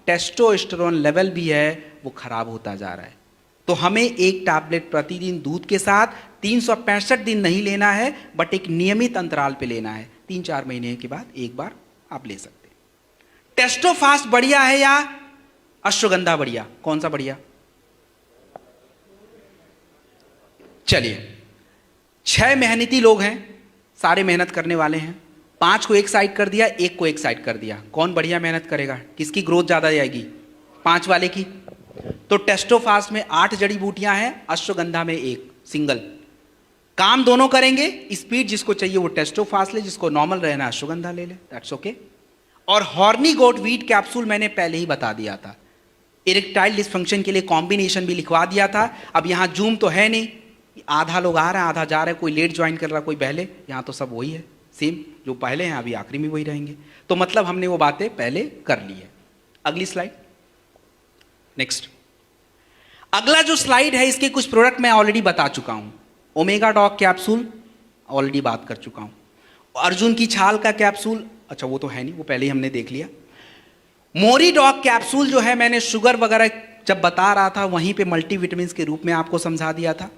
टेस्टोस्टेरोन लेवल भी है वो खराब होता जा रहा है। तो हमें एक टैबलेट प्रतिदिन दूध के साथ 365 दिन नहीं लेना है, बट एक नियमित अंतराल पे लेना है। 3-4 महीने के बाद एक बार आप ले सकते हैं। टेस्टोफास्ट बढ़िया है या अश्वगंधा बढ़िया, कौन सा बढ़िया? चलिए, 6 मेहनती लोग हैं, सारे मेहनत करने वाले हैं। 5 को एक साइड कर दिया, 1 को एक साइड कर दिया, कौन बढ़िया मेहनत करेगा? किसकी ग्रोथ ज्यादा जाएगी? 5 वाले की। तो टेस्टोफास्ट में 8 जड़ी बूटियां हैं, अश्वगंधा में 1 सिंगल। काम दोनों करेंगे, स्पीड जिसको चाहिए वो टेस्टोफास्ट ले, जिसको नॉर्मल रहना अश्वगंधा ले ले, दैट्स ओके। और हॉर्नी गोट वीट कैप्सूल मैंने पहले ही बता दिया था, इरेक्टाइल डिसफंक्शन के लिए कॉम्बिनेशन भी लिखवा दिया था। अब यहां जूम तो है नहीं, आधा लोग आ रहे हैं आधा जा रहे हैं, कोई लेट ज्वाइन कर रहा कोई पहले, यहां तो सब वही है सेम, जो पहले हैं अभी आखिरी में वही रहेंगे। तो मतलब हमने वो बातें पहले कर ली है। अगली स्लाइड, नेक्स्ट। अगला जो स्लाइड है इसके कुछ प्रोडक्ट मैं ऑलरेडी बता चुका हूं। ओमेगा डॉग कैप्सूल ऑलरेडी बात कर चुका हूं। अर्जुन की छाल का कैप्सूल, अच्छा वो तो है नहीं, वो पहले ही हमने देख लिया। मोरी डॉग कैप्सूल जो है मैंने शुगर वगैरह जब बता रहा था वहीं पे मल्टीविटामिन के रूप में आपको समझा दिया था।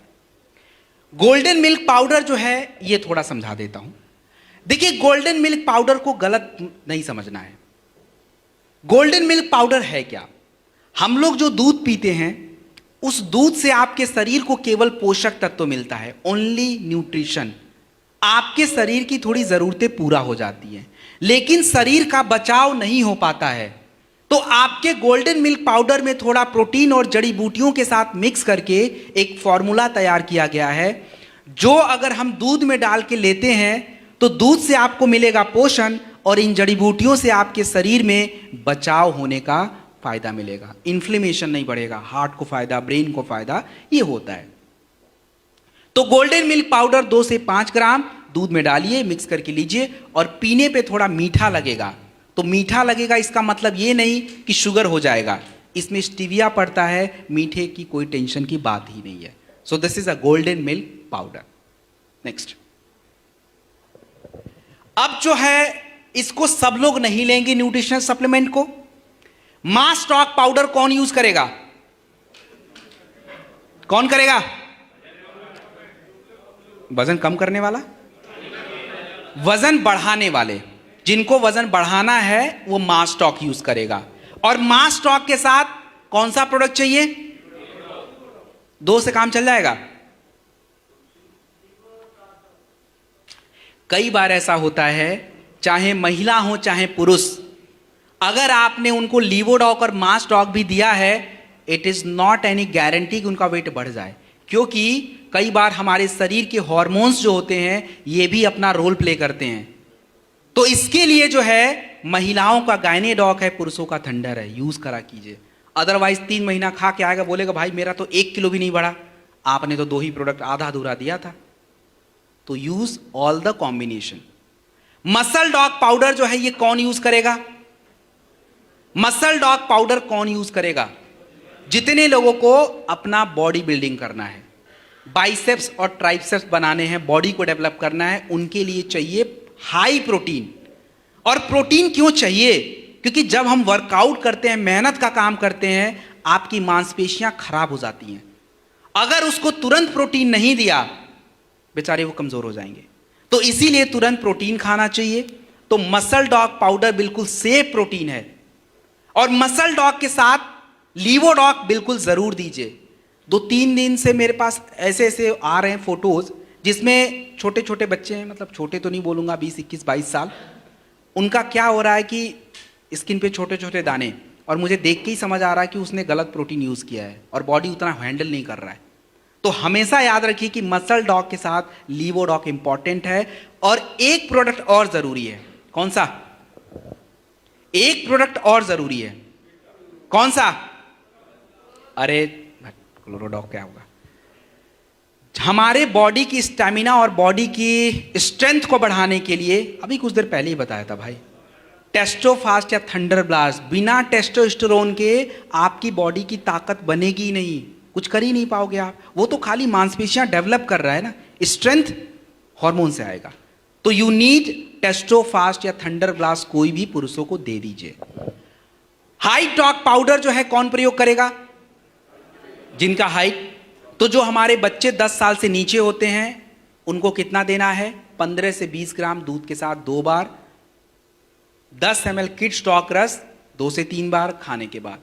गोल्डन मिल्क पाउडर जो है ये थोड़ा समझा देता हूं। देखिए, गोल्डन मिल्क पाउडर को गलत नहीं समझना है। गोल्डन मिल्क पाउडर है क्या? हम लोग जो दूध पीते हैं उस दूध से आपके शरीर को केवल पोषक तत्व मिलता है, ओनली न्यूट्रिशन। आपके शरीर की थोड़ी जरूरतें पूरा हो जाती हैं, लेकिन शरीर का बचाव नहीं हो पाता है। तो आपके गोल्डन मिल्क पाउडर में थोड़ा प्रोटीन और जड़ी बूटियों के साथ मिक्स करके एक फॉर्मूला तैयार किया गया है, जो अगर हम दूध में डाल के लेते हैं तो दूध से आपको मिलेगा पोषण और इन जड़ी बूटियों से आपके शरीर में बचाव होने का फायदा मिलेगा, इन्फ्लेमेशन नहीं बढ़ेगा, हार्ट को फायदा, ब्रेन को फायदा, ये होता है। तो गोल्डन मिल्क पाउडर 2 से 5 ग्राम दूध में डालिए, मिक्स करके लीजिए, और पीने पे थोड़ा मीठा लगेगा। तो मीठा लगेगा इसका मतलब ये नहीं कि शुगर हो जाएगा, इसमें स्टीविया पड़ता है, मीठे की कोई टेंशन की बात ही नहीं है। So this is a golden milk powder. Next, अब जो है इसको सब लोग नहीं लेंगे न्यूट्रिशनल सप्लीमेंट को। मास स्टॉक पाउडर कौन यूज करेगा? कौन करेगा? वजन कम करने वाला, वजन बढ़ाने वाले, जिनको वजन बढ़ाना है वो मास स्टॉक यूज करेगा। और मास स्टॉक के साथ कौन सा प्रोडक्ट चाहिए? 2 से काम चल जाएगा। कई बार ऐसा होता है, चाहे महिला हो चाहे पुरुष, अगर आपने उनको लीवोडॉक और मास डॉक भी दिया है, it is not any guarantee कि उनका वेट बढ़ जाए, क्योंकि कई बार हमारे शरीर के हार्मोन्स जो होते हैं ये भी अपना रोल प्ले करते हैं। तो इसके लिए जो है महिलाओं का गायनेडॉक है, पुरुषों का थंडर है, यूज करा कीजिए। अदरवाइज 3 महीना खा के आएगा, बोलेगा भाई मेरा तो 1 किलो भी नहीं बढ़ा, आपने तो 2 ही प्रोडक्ट आधा अधूरा दिया था। तो use all the combination. Muscle dog powder जो है ये कौन यूज करेगा? मसल डॉग पाउडर कौन यूज करेगा? जितने लोगों को अपना बॉडी बिल्डिंग करना है, बाइसेप्स और ट्राइसेप्स बनाने हैं, बॉडी को डेवलप करना है, उनके लिए चाहिए हाई प्रोटीन। और प्रोटीन क्यों चाहिए? क्योंकि जब हम वर्कआउट करते हैं, मेहनत का काम करते हैं, आपकी मांसपेशियां खराब हो जाती हैं। अगर उसको तुरंत प्रोटीन नहीं दिया, बेचारे वो कमजोर हो जाएंगे। तो इसीलिए तुरंत प्रोटीन खाना चाहिए। तो मसल डॉग पाउडर बिल्कुल सेफ प्रोटीन है। और मसल डॉग के साथ लीवोडॉक बिल्कुल जरूर दीजिए। 2-3 दिन से मेरे पास ऐसे ऐसे आ रहे हैं फोटोज जिसमें छोटे छोटे बच्चे हैं, मतलब छोटे तो नहीं बोलूंगा, 20, 21, 22 साल, उनका क्या हो रहा है कि स्किन पे छोटे छोटे दाने, और मुझे देख के ही समझ आ रहा है कि उसने गलत प्रोटीन यूज किया है और बॉडी उतना हैंडल नहीं कर रहा है। तो हमेशा याद रखिए कि मसल डॉग के साथ लीवोडॉक इंपॉर्टेंट है। और एक प्रोडक्ट और जरूरी है, कौन सा? एक प्रोडक्ट और जरूरी है, कौन सा? अरे क्लोरोडॉक क्या होगा? हमारे बॉडी की स्टैमिना और बॉडी की स्ट्रेंथ को बढ़ाने के लिए, अभी कुछ देर पहले ही बताया था भाई, टेस्टोफास्ट या थंडर ब्लास्ट, बिना टेस्टोस्टेरोन के आपकी बॉडी की ताकत बनेगी ही नहीं, कुछ कर ही नहीं पाओगे आप। वो तो खाली मांसपेशियां डेवलप कर रहा है ना, स्ट्रेंथ हार्मोन से आएगा। तो यू नीड टेस्टोफास्ट या थंडर ब्लास्ट, कोई भी पुरुषों को दे दीजिए। हाई टॉक पाउडर जो है कौन प्रयोग करेगा? जिनका हाइट, तो जो हमारे बच्चे 10 साल से नीचे होते हैं उनको कितना देना है? 15 से 20 ग्राम दूध के साथ 2 बार, 10 ml किड स्टॉक रस 2 से 3 बार खाने के बाद।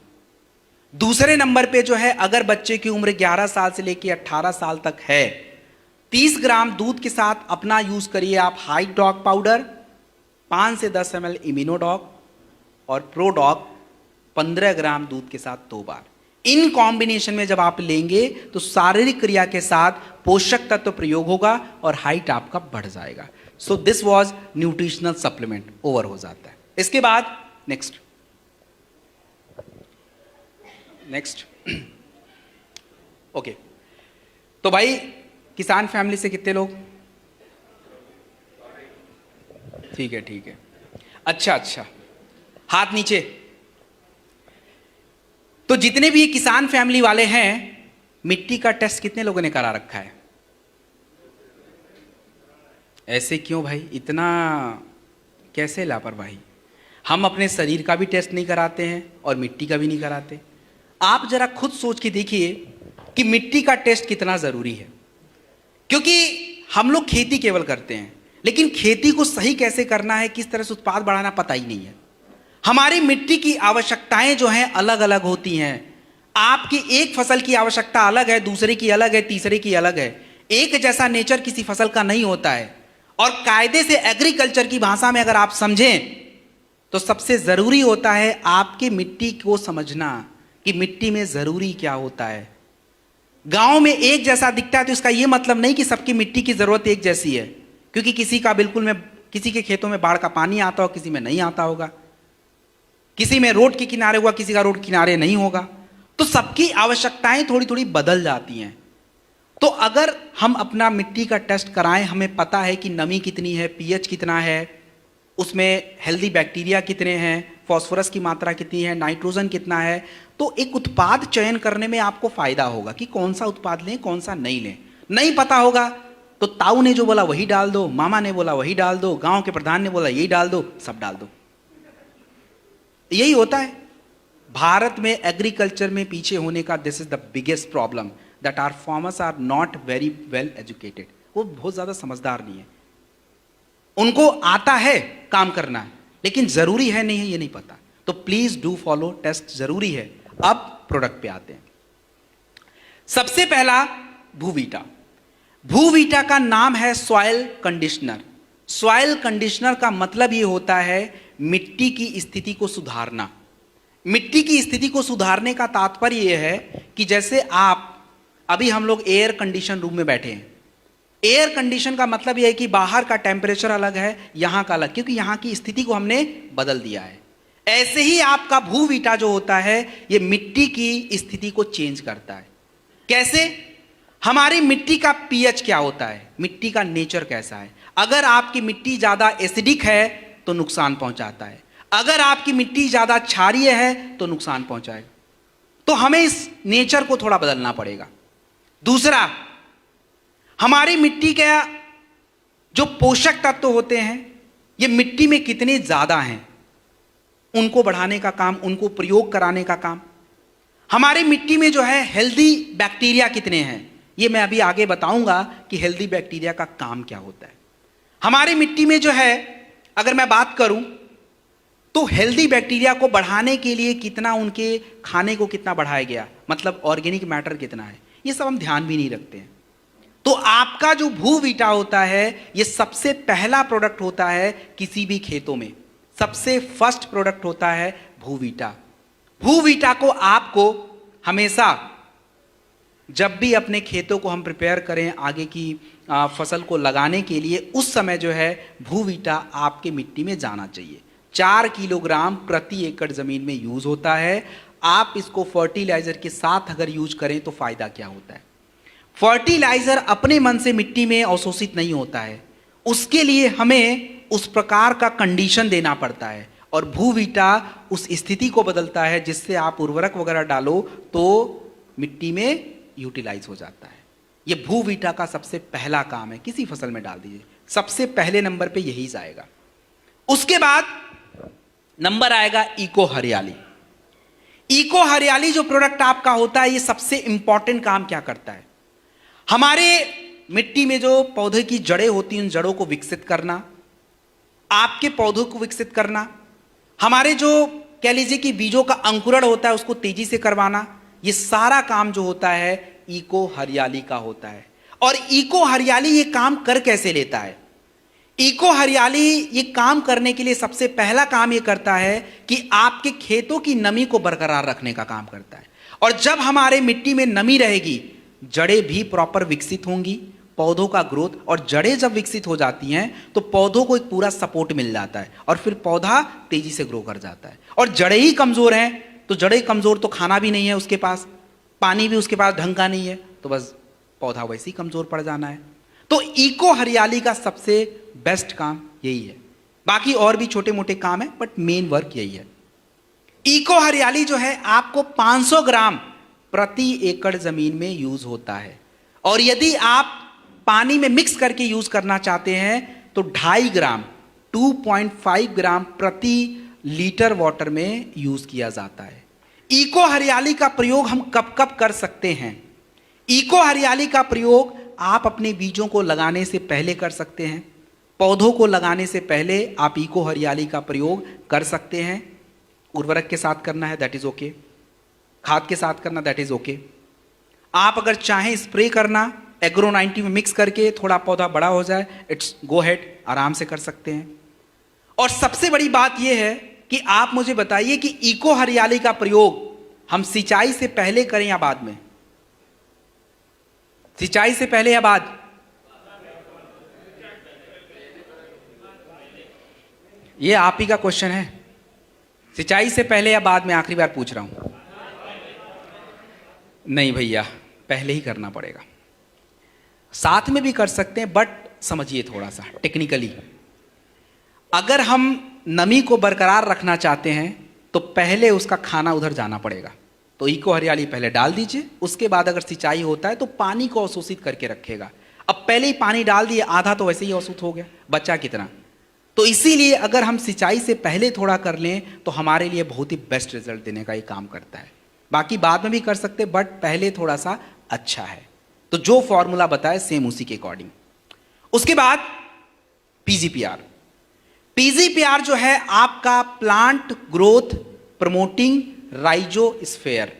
दूसरे नंबर पे जो है, अगर बच्चे की उम्र 11 साल से लेकर 18 साल तक है, 30 ग्राम दूध के साथ अपना यूज करिए आप हाई डॉग पाउडर, 5 से 10 ml इम्यूनोडॉग और प्रोडॉग 15 ग्राम दूध के साथ 2 बार। इन कॉम्बिनेशन में जब आप लेंगे तो शारीरिक क्रिया के साथ पोषक तत्व प्रयोग होगा और हाइट आपका बढ़ जाएगा। So this was nutritional supplement, over हो जाता है। इसके बाद नेक्स्ट ओके। तो भाई किसान फैमिली से कितने लोग? ठीक है। अच्छा, हाथ नीचे। तो जितने भी किसान फैमिली वाले हैं, मिट्टी का टेस्ट कितने लोगों ने करा रखा है? ऐसे क्यों भाई, इतना कैसे लापरवाही? हम अपने शरीर का भी टेस्ट नहीं कराते हैं और मिट्टी का भी नहीं कराते। आप जरा खुद सोच के देखिए कि मिट्टी का टेस्ट कितना जरूरी है, क्योंकि हम लोग खेती केवल करते हैं, लेकिन खेती को सही कैसे करना है, किस तरह से उत्पाद बढ़ाना पता ही नहीं है। हमारी मिट्टी की आवश्यकताएं जो हैं अलग अलग होती हैं। आपकी एक फसल की आवश्यकता अलग है, दूसरे की अलग है, तीसरे की अलग है। एक जैसा नेचर किसी फसल का नहीं होता है। और कायदे से एग्रीकल्चर की भाषा में अगर आप समझें तो सबसे जरूरी होता है आपके मिट्टी को समझना कि मिट्टी में जरूरी क्या होता है। गांव में एक जैसा दिखता है तो इसका यह मतलब नहीं कि सबकी मिट्टी की जरूरत एक जैसी है, क्योंकि किसी का बिल्कुल में, किसी के खेतों में बाढ़ का पानी आता हो, किसी में नहीं आता होगा, किसी में रोड के किनारे होगा, किसी का रोड किनारे नहीं होगा। तो सबकी आवश्यकताएं थोड़ी थोड़ी बदल जाती हैं। तो अगर हम अपना मिट्टी का टेस्ट कराएं, हमें पता है कि नमी कितनी है, पीएच कितना है, उसमें हेल्दी बैक्टीरिया कितने हैं, फास्फोरस की मात्रा कितनी है, नाइट्रोजन कितना है, तो एक उत्पाद चयन करने में आपको फायदा होगा कि कौन सा उत्पाद लें, कौन सा नहीं लें। नहीं पता होगा तो ताऊ ने जो बोला वही डाल दो, मामा ने बोला वही डाल दो, गांव के प्रधान ने बोला यही डाल दो, सब डाल दो। यही होता है भारत में एग्रीकल्चर में पीछे होने का। This is the biggest problem, that our farmers are not very well educated. वो बहुत ज्यादा समझदार नहीं है, उनको आता है काम करना, लेकिन जरूरी है नहीं है ये नहीं पता। तो प्लीज डू फॉलो, टेस्ट जरूरी है। अब प्रोडक्ट पे आते हैं। सबसे पहला भूवीटा। भूवीटा का नाम है सॉइल कंडीशनर। सॉइल कंडीशनर का मतलब ये होता है मिट्टी की स्थिति को सुधारना। मिट्टी की स्थिति को सुधारने का तात्पर्य यह है कि जैसे आप, अभी हम लोग एयर कंडीशन रूम में बैठे हैं। एयर कंडीशन का मतलब यह है कि बाहर का टेम्परेचर अलग है, यहां का अलग, क्योंकि यहां की स्थिति को हमने बदल दिया है। ऐसे ही आपका भूवीटा जो होता है ये मिट्टी की स्थिति को चेंज करता है। कैसे? हमारी मिट्टी का पीएच क्या होता है, मिट्टी का नेचर कैसा है। अगर आपकी मिट्टी ज्यादा एसिडिक है तो नुकसान पहुंचाता है, अगर आपकी मिट्टी ज्यादा क्षारीय है तो नुकसान पहुंचाएगा। तो हमें इस नेचर को थोड़ा बदलना पड़ेगा। दूसरा, हमारी मिट्टी के जो पोषक तत्व होते हैं ये मिट्टी में कितने ज्यादा हैं, उनको बढ़ाने का काम, उनको प्रयोग कराने का काम। हमारी मिट्टी में जो है हेल्दी बैक्टीरिया कितने हैं, ये मैं अभी आगे बताऊंगा कि हेल्दी बैक्टीरिया का काम क्या होता है। हमारी मिट्टी में जो है, अगर मैं बात करूं तो हेल्दी बैक्टीरिया को बढ़ाने के लिए कितना, उनके खाने को कितना बढ़ाया गया, मतलब ऑर्गेनिक मैटर कितना है, ये सब हम ध्यान भी नहीं रखते हैं। तो आपका जो भूवीटा होता है ये सबसे पहला प्रोडक्ट होता है किसी भी खेतों में, सबसे फर्स्ट प्रोडक्ट होता है भूवीटा। भूवीटा को आपको हमेशा, जब भी अपने खेतों को हम प्रिपेयर करें आगे की फसल को लगाने के लिए, उस समय जो है भूवीटा आपके मिट्टी में जाना चाहिए। 4 किलोग्राम प्रति एकड़ जमीन में यूज होता है। आप इसको फर्टिलाइजर के साथ अगर यूज करें तो फायदा क्या होता है? फर्टिलाइजर अपने मन से मिट्टी में अवशोषित नहीं होता है, उसके लिए हमें उस प्रकार का कंडीशन देना पड़ता है, और भूवीटा उस स्थिति को बदलता है जिससे आप उर्वरक वगैरह डालो तो मिट्टी में यूटिलाइज हो जाता है। ये भूवीटा का सबसे पहला काम है, किसी फसल में डाल दीजिए, सबसे पहले नंबर पे यही जाएगा। उसके बाद नंबर आएगा इको हरियाली। इको हरियाली जो प्रोडक्ट आपका होता है, ये सबसे इंपॉर्टेंट काम क्या करता है, हमारे मिट्टी में जो पौधे की जड़ें होती हैं उन जड़ों को विकसित करना, आपके पौधों को विकसित करना, हमारे जो कह लीजिए कि बीजों का अंकुरण होता है उसको तेजी से करवाना, ये सारा काम जो होता है इको हरियाली का होता है। और इको हरियाली ये काम कर कैसे लेता है, इको हरियाली ये काम करने के लिए सबसे पहला काम ये करता है कि आपके खेतों की नमी को बरकरार रखने का काम करता है। और जब हमारे मिट्टी में नमी रहेगी, जड़ें भी प्रॉपर विकसित होंगी, पौधों का ग्रोथ, और जड़ें जब विकसित हो जाती हैं तो पौधों को एक पूरा सपोर्ट मिल जाता है और फिर पौधा तेजी से ग्रो कर जाता है। और जड़ें ही कमजोर हैं तो जड़ें कमजोर तो खाना भी नहीं है उसके पास, पानी भी उसके पास ढंग का नहीं है, तो बस पौधा वैसे ही कमजोर पड़ जाना है। तो इको हरियाली का सबसे बेस्ट काम यही है, बाकी और भी छोटे मोटे काम है बट मेन वर्क यही है। इको हरियाली जो है आपको 500 ग्राम प्रति एकड़ जमीन में यूज होता है, और यदि आप पानी में मिक्स करके यूज करना चाहते हैं तो 2.5 ग्राम 2.5 ग्राम प्रति लीटर वाटर में यूज किया जाता है। इको हरियाली का प्रयोग हम कब कब कर सकते हैं, इको हरियाली का प्रयोग आप अपने बीजों को लगाने से पहले कर सकते हैं, पौधों को लगाने से पहले आप इको हरियाली का प्रयोग कर सकते हैं। उर्वरक के साथ करना है दैट इज ओके, खाद के साथ करना दैट इज ओके। आप अगर चाहें स्प्रे करना एग्रो 90 में मिक्स करके थोड़ा पौधा बड़ा हो जाए, इट्स गो हेड, आराम से कर सकते हैं। और सबसे बड़ी बात यह है कि आप मुझे बताइए कि इको हरियाली का प्रयोग हम सिंचाई से पहले करें या बाद में, सिंचाई से पहले या बाद? ये आप ही का क्वेश्चन है, सिंचाई से पहले या बाद में, आखिरी बार पूछ रहा हूं। नहीं भैया, पहले ही करना पड़ेगा। साथ में भी कर सकते हैं बट समझिए थोड़ा सा टेक्निकली, अगर हम नमी को बरकरार रखना चाहते हैं तो पहले उसका खाना उधर जाना पड़ेगा। तो इको हरियाली पहले डाल दीजिए, उसके बाद अगर सिंचाई होता है तो पानी को अवशोषित करके रखेगा। अब पहले ही पानी डाल दिए, आधा तो वैसे ही अवशोषित हो गया, बचा कितना। तो इसीलिए अगर हम सिंचाई से पहले थोड़ा कर लें तो हमारे लिए बहुत ही बेस्ट रिजल्ट देने का ये काम करता है। बाकी बाद में भी कर सकते बट पहले थोड़ा सा अच्छा है। तो जो फॉर्मूला बताए सेम उसी के अकॉर्डिंग। उसके बाद पीजीपीआर। पीजीपीआर जो है आपका plant growth promoting rhizosphere.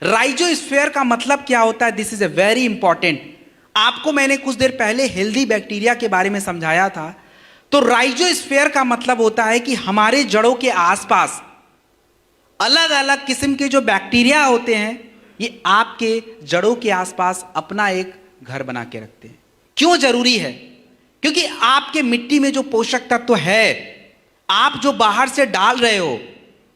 Rhizosphere का मतलब क्या होता है, this is a very important. आपको मैंने कुछ देर पहले हेल्दी बैक्टीरिया के बारे में समझाया था। तो राइजोस्फीयर का मतलब होता है कि हमारे जड़ों के आसपास अलग अलग किस्म के जो बैक्टीरिया होते हैं, ये आपके जड़ों के आसपास अपना एक घर बना के रखते हैं। क्यों जरूरी है? क्योंकि आपके मिट्टी में जो पोषक तत्व है, आप जो बाहर से डाल रहे हो,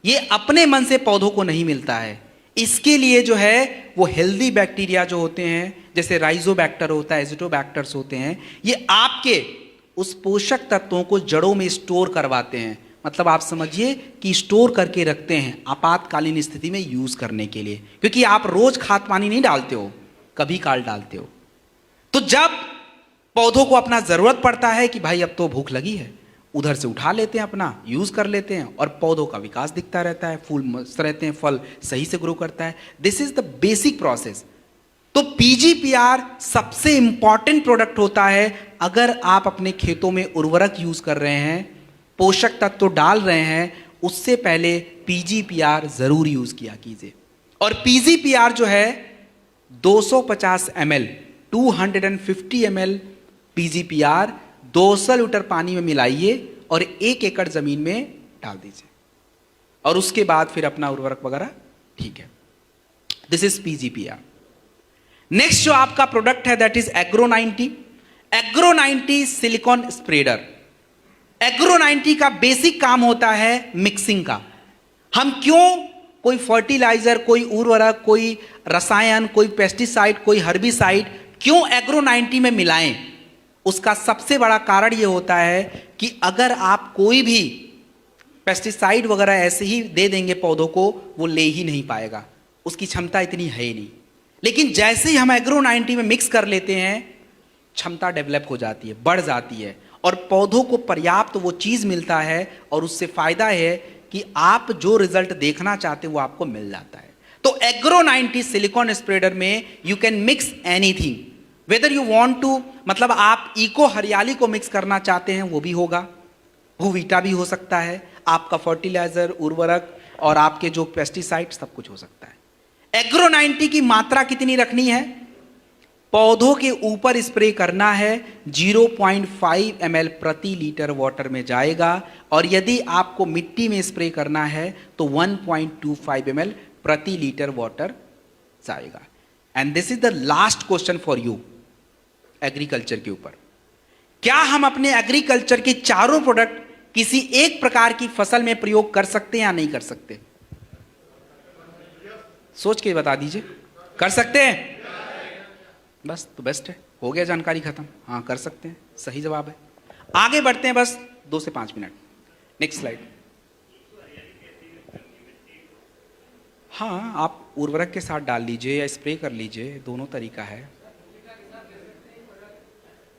ये अपने मन से पौधों को नहीं मिलता है। इसके लिए जो है वो हेल्दी बैक्टीरिया जो होते हैं, जैसे राइजोबैक्टर होता है, एजिटोबैक्टर्स होते हैं, ये आपके उस पोषक तत्वों को जड़ों में स्टोर करवाते हैं। मतलब आप समझिए कि स्टोर करके रखते हैं आपातकालीन स्थिति में यूज करने के लिए। क्योंकि आप रोज खाद पानी नहीं डालते हो, कभी काल डालते हो। तो जब पौधों को अपना जरूरत पड़ता है कि भाई अब तो भूख लगी है, उधर से उठा लेते हैं, अपना यूज कर लेते हैं, और पौधों का विकास दिखता रहता है, फूल मस्त रहते हैं, फल सही से ग्रो करता है। This is the basic process. तो पीजीपीआर सबसे इंपॉर्टेंट प्रोडक्ट होता है। अगर आप अपने खेतों में उर्वरक यूज कर रहे हैं, पोषक तत्व डाल रहे हैं, उससे पहले पीजीपीआर जरूर यूज किया कीजिए। और पीजीपीआर जो है 250 ml 250 ml पीजीपीआर 200 लीटर पानी में मिलाइए और 1 एकड़ जमीन में डाल दीजिए, और उसके बाद फिर अपना उर्वरक वगैरह ठीक है। This is PGPR. नेक्स्ट जो आपका प्रोडक्ट है that is agro 90। Agro 90 silicon spreader. Agro 90 का बेसिक काम होता है मिक्सिंग का। हम क्यों कोई फर्टिलाइजर, कोई उर्वरक, कोई रसायन, कोई पेस्टिसाइड, कोई हर्बिसाइड क्यों एग्रो 90 में मिलाएं? उसका सबसे बड़ा कारण यह होता है कि अगर आप कोई भी पेस्टिसाइड वगैरह ऐसे ही दे देंगे पौधों को, वो ले ही नहीं पाएगा, उसकी क्षमता इतनी है ही नहीं। लेकिन जैसे ही हम एग्रो 90 में मिक्स कर लेते हैं, क्षमता डेवलप हो जाती है, बढ़ जाती है, और पौधों को पर्याप्त वो चीज मिलता है, और उससे फायदा है कि आप जो रिजल्ट देखना चाहते हैं वो आपको मिल जाता है। तो एग्रो 90 सिलिकॉन स्प्रेडर में you can mix anything, whether you want to, मतलब आप इको हरियाली को मिक्स करना चाहते हैं वो भी होगा, भूवीटा भी हो सकता है, आपका फर्टिलाइजर, उर्वरक और आपके जो पेस्टिसाइड सब कुछ हो सकता है। एग्रो 90 की मात्रा कितनी रखनी है? पौधों के ऊपर स्प्रे करना है, 0.5 ml प्रति लीटर वाटर में जाएगा, और यदि आपको मिट्टी में स्प्रे करना है तो 1.25 ml प्रति लीटर वाटर जाएगा। And this is the last question for you agriculture के ऊपर। क्या हम अपने एग्रीकल्चर के चारों प्रोडक्ट किसी एक प्रकार की फसल में प्रयोग कर सकते हैं या नहीं कर सकते? सोच के बता दीजिए। कर सकते हैं? बस तो बेस्ट है, हो गया, जानकारी खत्म। हाँ कर सकते हैं, सही जवाब है। आगे बढ़ते हैं, बस 2 से 5 मिनट। Next slide. हाँ, आप उर्वरक के साथ डाल लीजिए या स्प्रे कर लीजिए, दोनों तरीका है।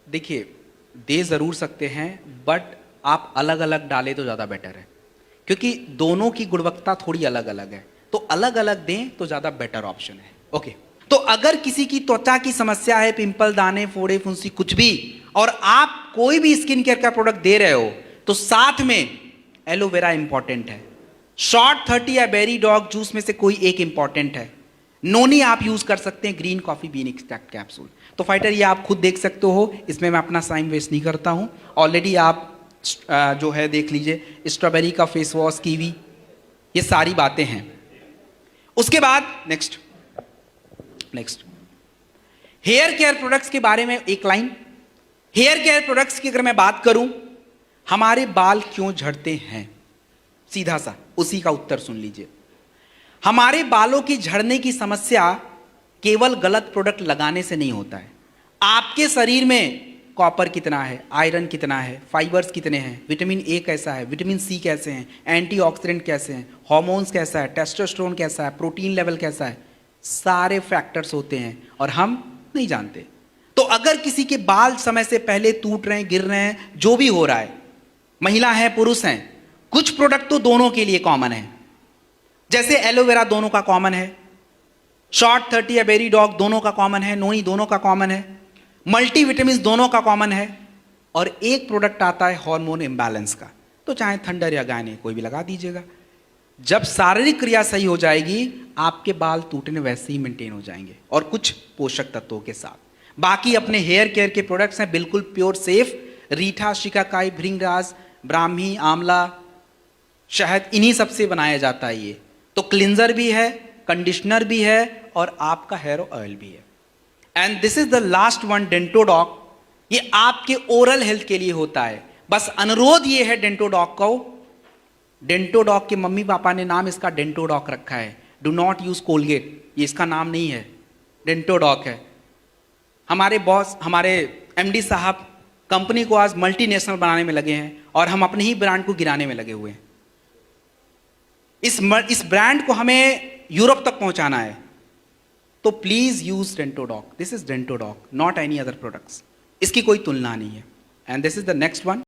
देखिए, दे ज़रूर सकते हैं, बट आप अलग अलग डालें तो ज़्यादा बेटर है, क्योंकि दोनों की गुणवत्ता थोड़ी अलग अलग है, तो अलग अलग दें तो ज़्यादा बेटर ऑप्शन है। ओके, तो अगर किसी की त्वचा की समस्या है, पिंपल, दाने, फोड़े, फुंसी, कुछ भी, और आप कोई भी स्किन केयर का प्रोडक्ट दे रहे हो, तो साथ में एलोवेरा इंपॉर्टेंट है, शॉर्ट 30 या बेरी डॉग जूस में से कोई एक इंपॉर्टेंट है, नोनी आप यूज कर सकते हैं, green coffee bean extract capsule. तो फाइटर ये आप खुद देख सकते हो, इसमें मैं अपना टाइम वेस्ट नहीं करता हूं, ऑलरेडी आप जो है देख लीजिए, स्ट्रॉबेरी का फेस वॉश, कीवी, ये सारी बातें हैं। उसके बाद नेक्स्ट हेयर केयर प्रोडक्ट्स के बारे में एक लाइन। हेयर केयर प्रोडक्ट्स की अगर मैं बात करूं, हमारे बाल क्यों झड़ते हैं, सीधा सा उसी का उत्तर सुन लीजिए। हमारे बालों की झड़ने की समस्या केवल गलत प्रोडक्ट लगाने से नहीं होता है। आपके शरीर में कॉपर कितना है, आयरन कितना है, फाइबर्स कितने हैं, विटामिन ए कैसा है, विटामिन सी कैसे हैं, एंटीऑक्सीडेंट कैसे हैं, हार्मोन्स कैसा है, टेस्टोस्टेरोन कैसा है, प्रोटीन लेवल कैसा है, सारे फैक्टर्स होते हैं और हम नहीं जानते। तो अगर किसी के बाल समय से पहले टूट रहे हैं, गिर रहे हैं, जो भी हो रहा है, महिला है पुरुष हैं, कुछ प्रोडक्ट तो दोनों के लिए कॉमन है। जैसे एलोवेरा दोनों का कॉमन है, शॉर्ट 30 या बेरी डॉग दोनों का कॉमन है, नोनी दोनों का कॉमन है, मल्टीविटामिन दोनों का कॉमन है, और एक प्रोडक्ट आता है हार्मोन इम्बैलेंस का, तो चाहे थंडर या गायने कोई भी लगा दीजिएगा। जब शारीरिक क्रिया सही हो जाएगी, आपके बाल टूटने वैसे ही मेंटेन हो जाएंगे, और कुछ पोषक तत्वों के साथ। बाकी अपने हेयर केयर के प्रोडक्ट्स हैं बिल्कुल प्योर सेफ, रीठा, शिकाकाई, भृंगराज, ब्राह्मी, आंवला, शहद, इन्हीं सबसे बनाया जाता है ये। तो क्लिंजर भी है, कंडीशनर भी है, और आपका हेयर ऑयल भी है। And this is the last one, Dentodoc. ये आपके ओरल हेल्थ के लिए होता है। बस अनुरोध ये है डेंटोडॉक को, डेंटोडॉक के मम्मी पापा ने नाम इसका डेंटोडॉक रखा है, डू नॉट यूज कोलगेट, ये इसका नाम नहीं है, डेंटोडॉक है। हमारे बॉस, हमारे एमडी साहब कंपनी को आज मल्टीनेशनल बनाने में लगे हैं, और हम अपने ही ब्रांड को गिराने में लगे हुए हैं। इस ब्रांड को हमें यूरोप तक पहुंचाना है, तो please use Dentodoc. This is Dentodoc, not any other products, इसकी कोई तुलना नहीं है। And this is the next one.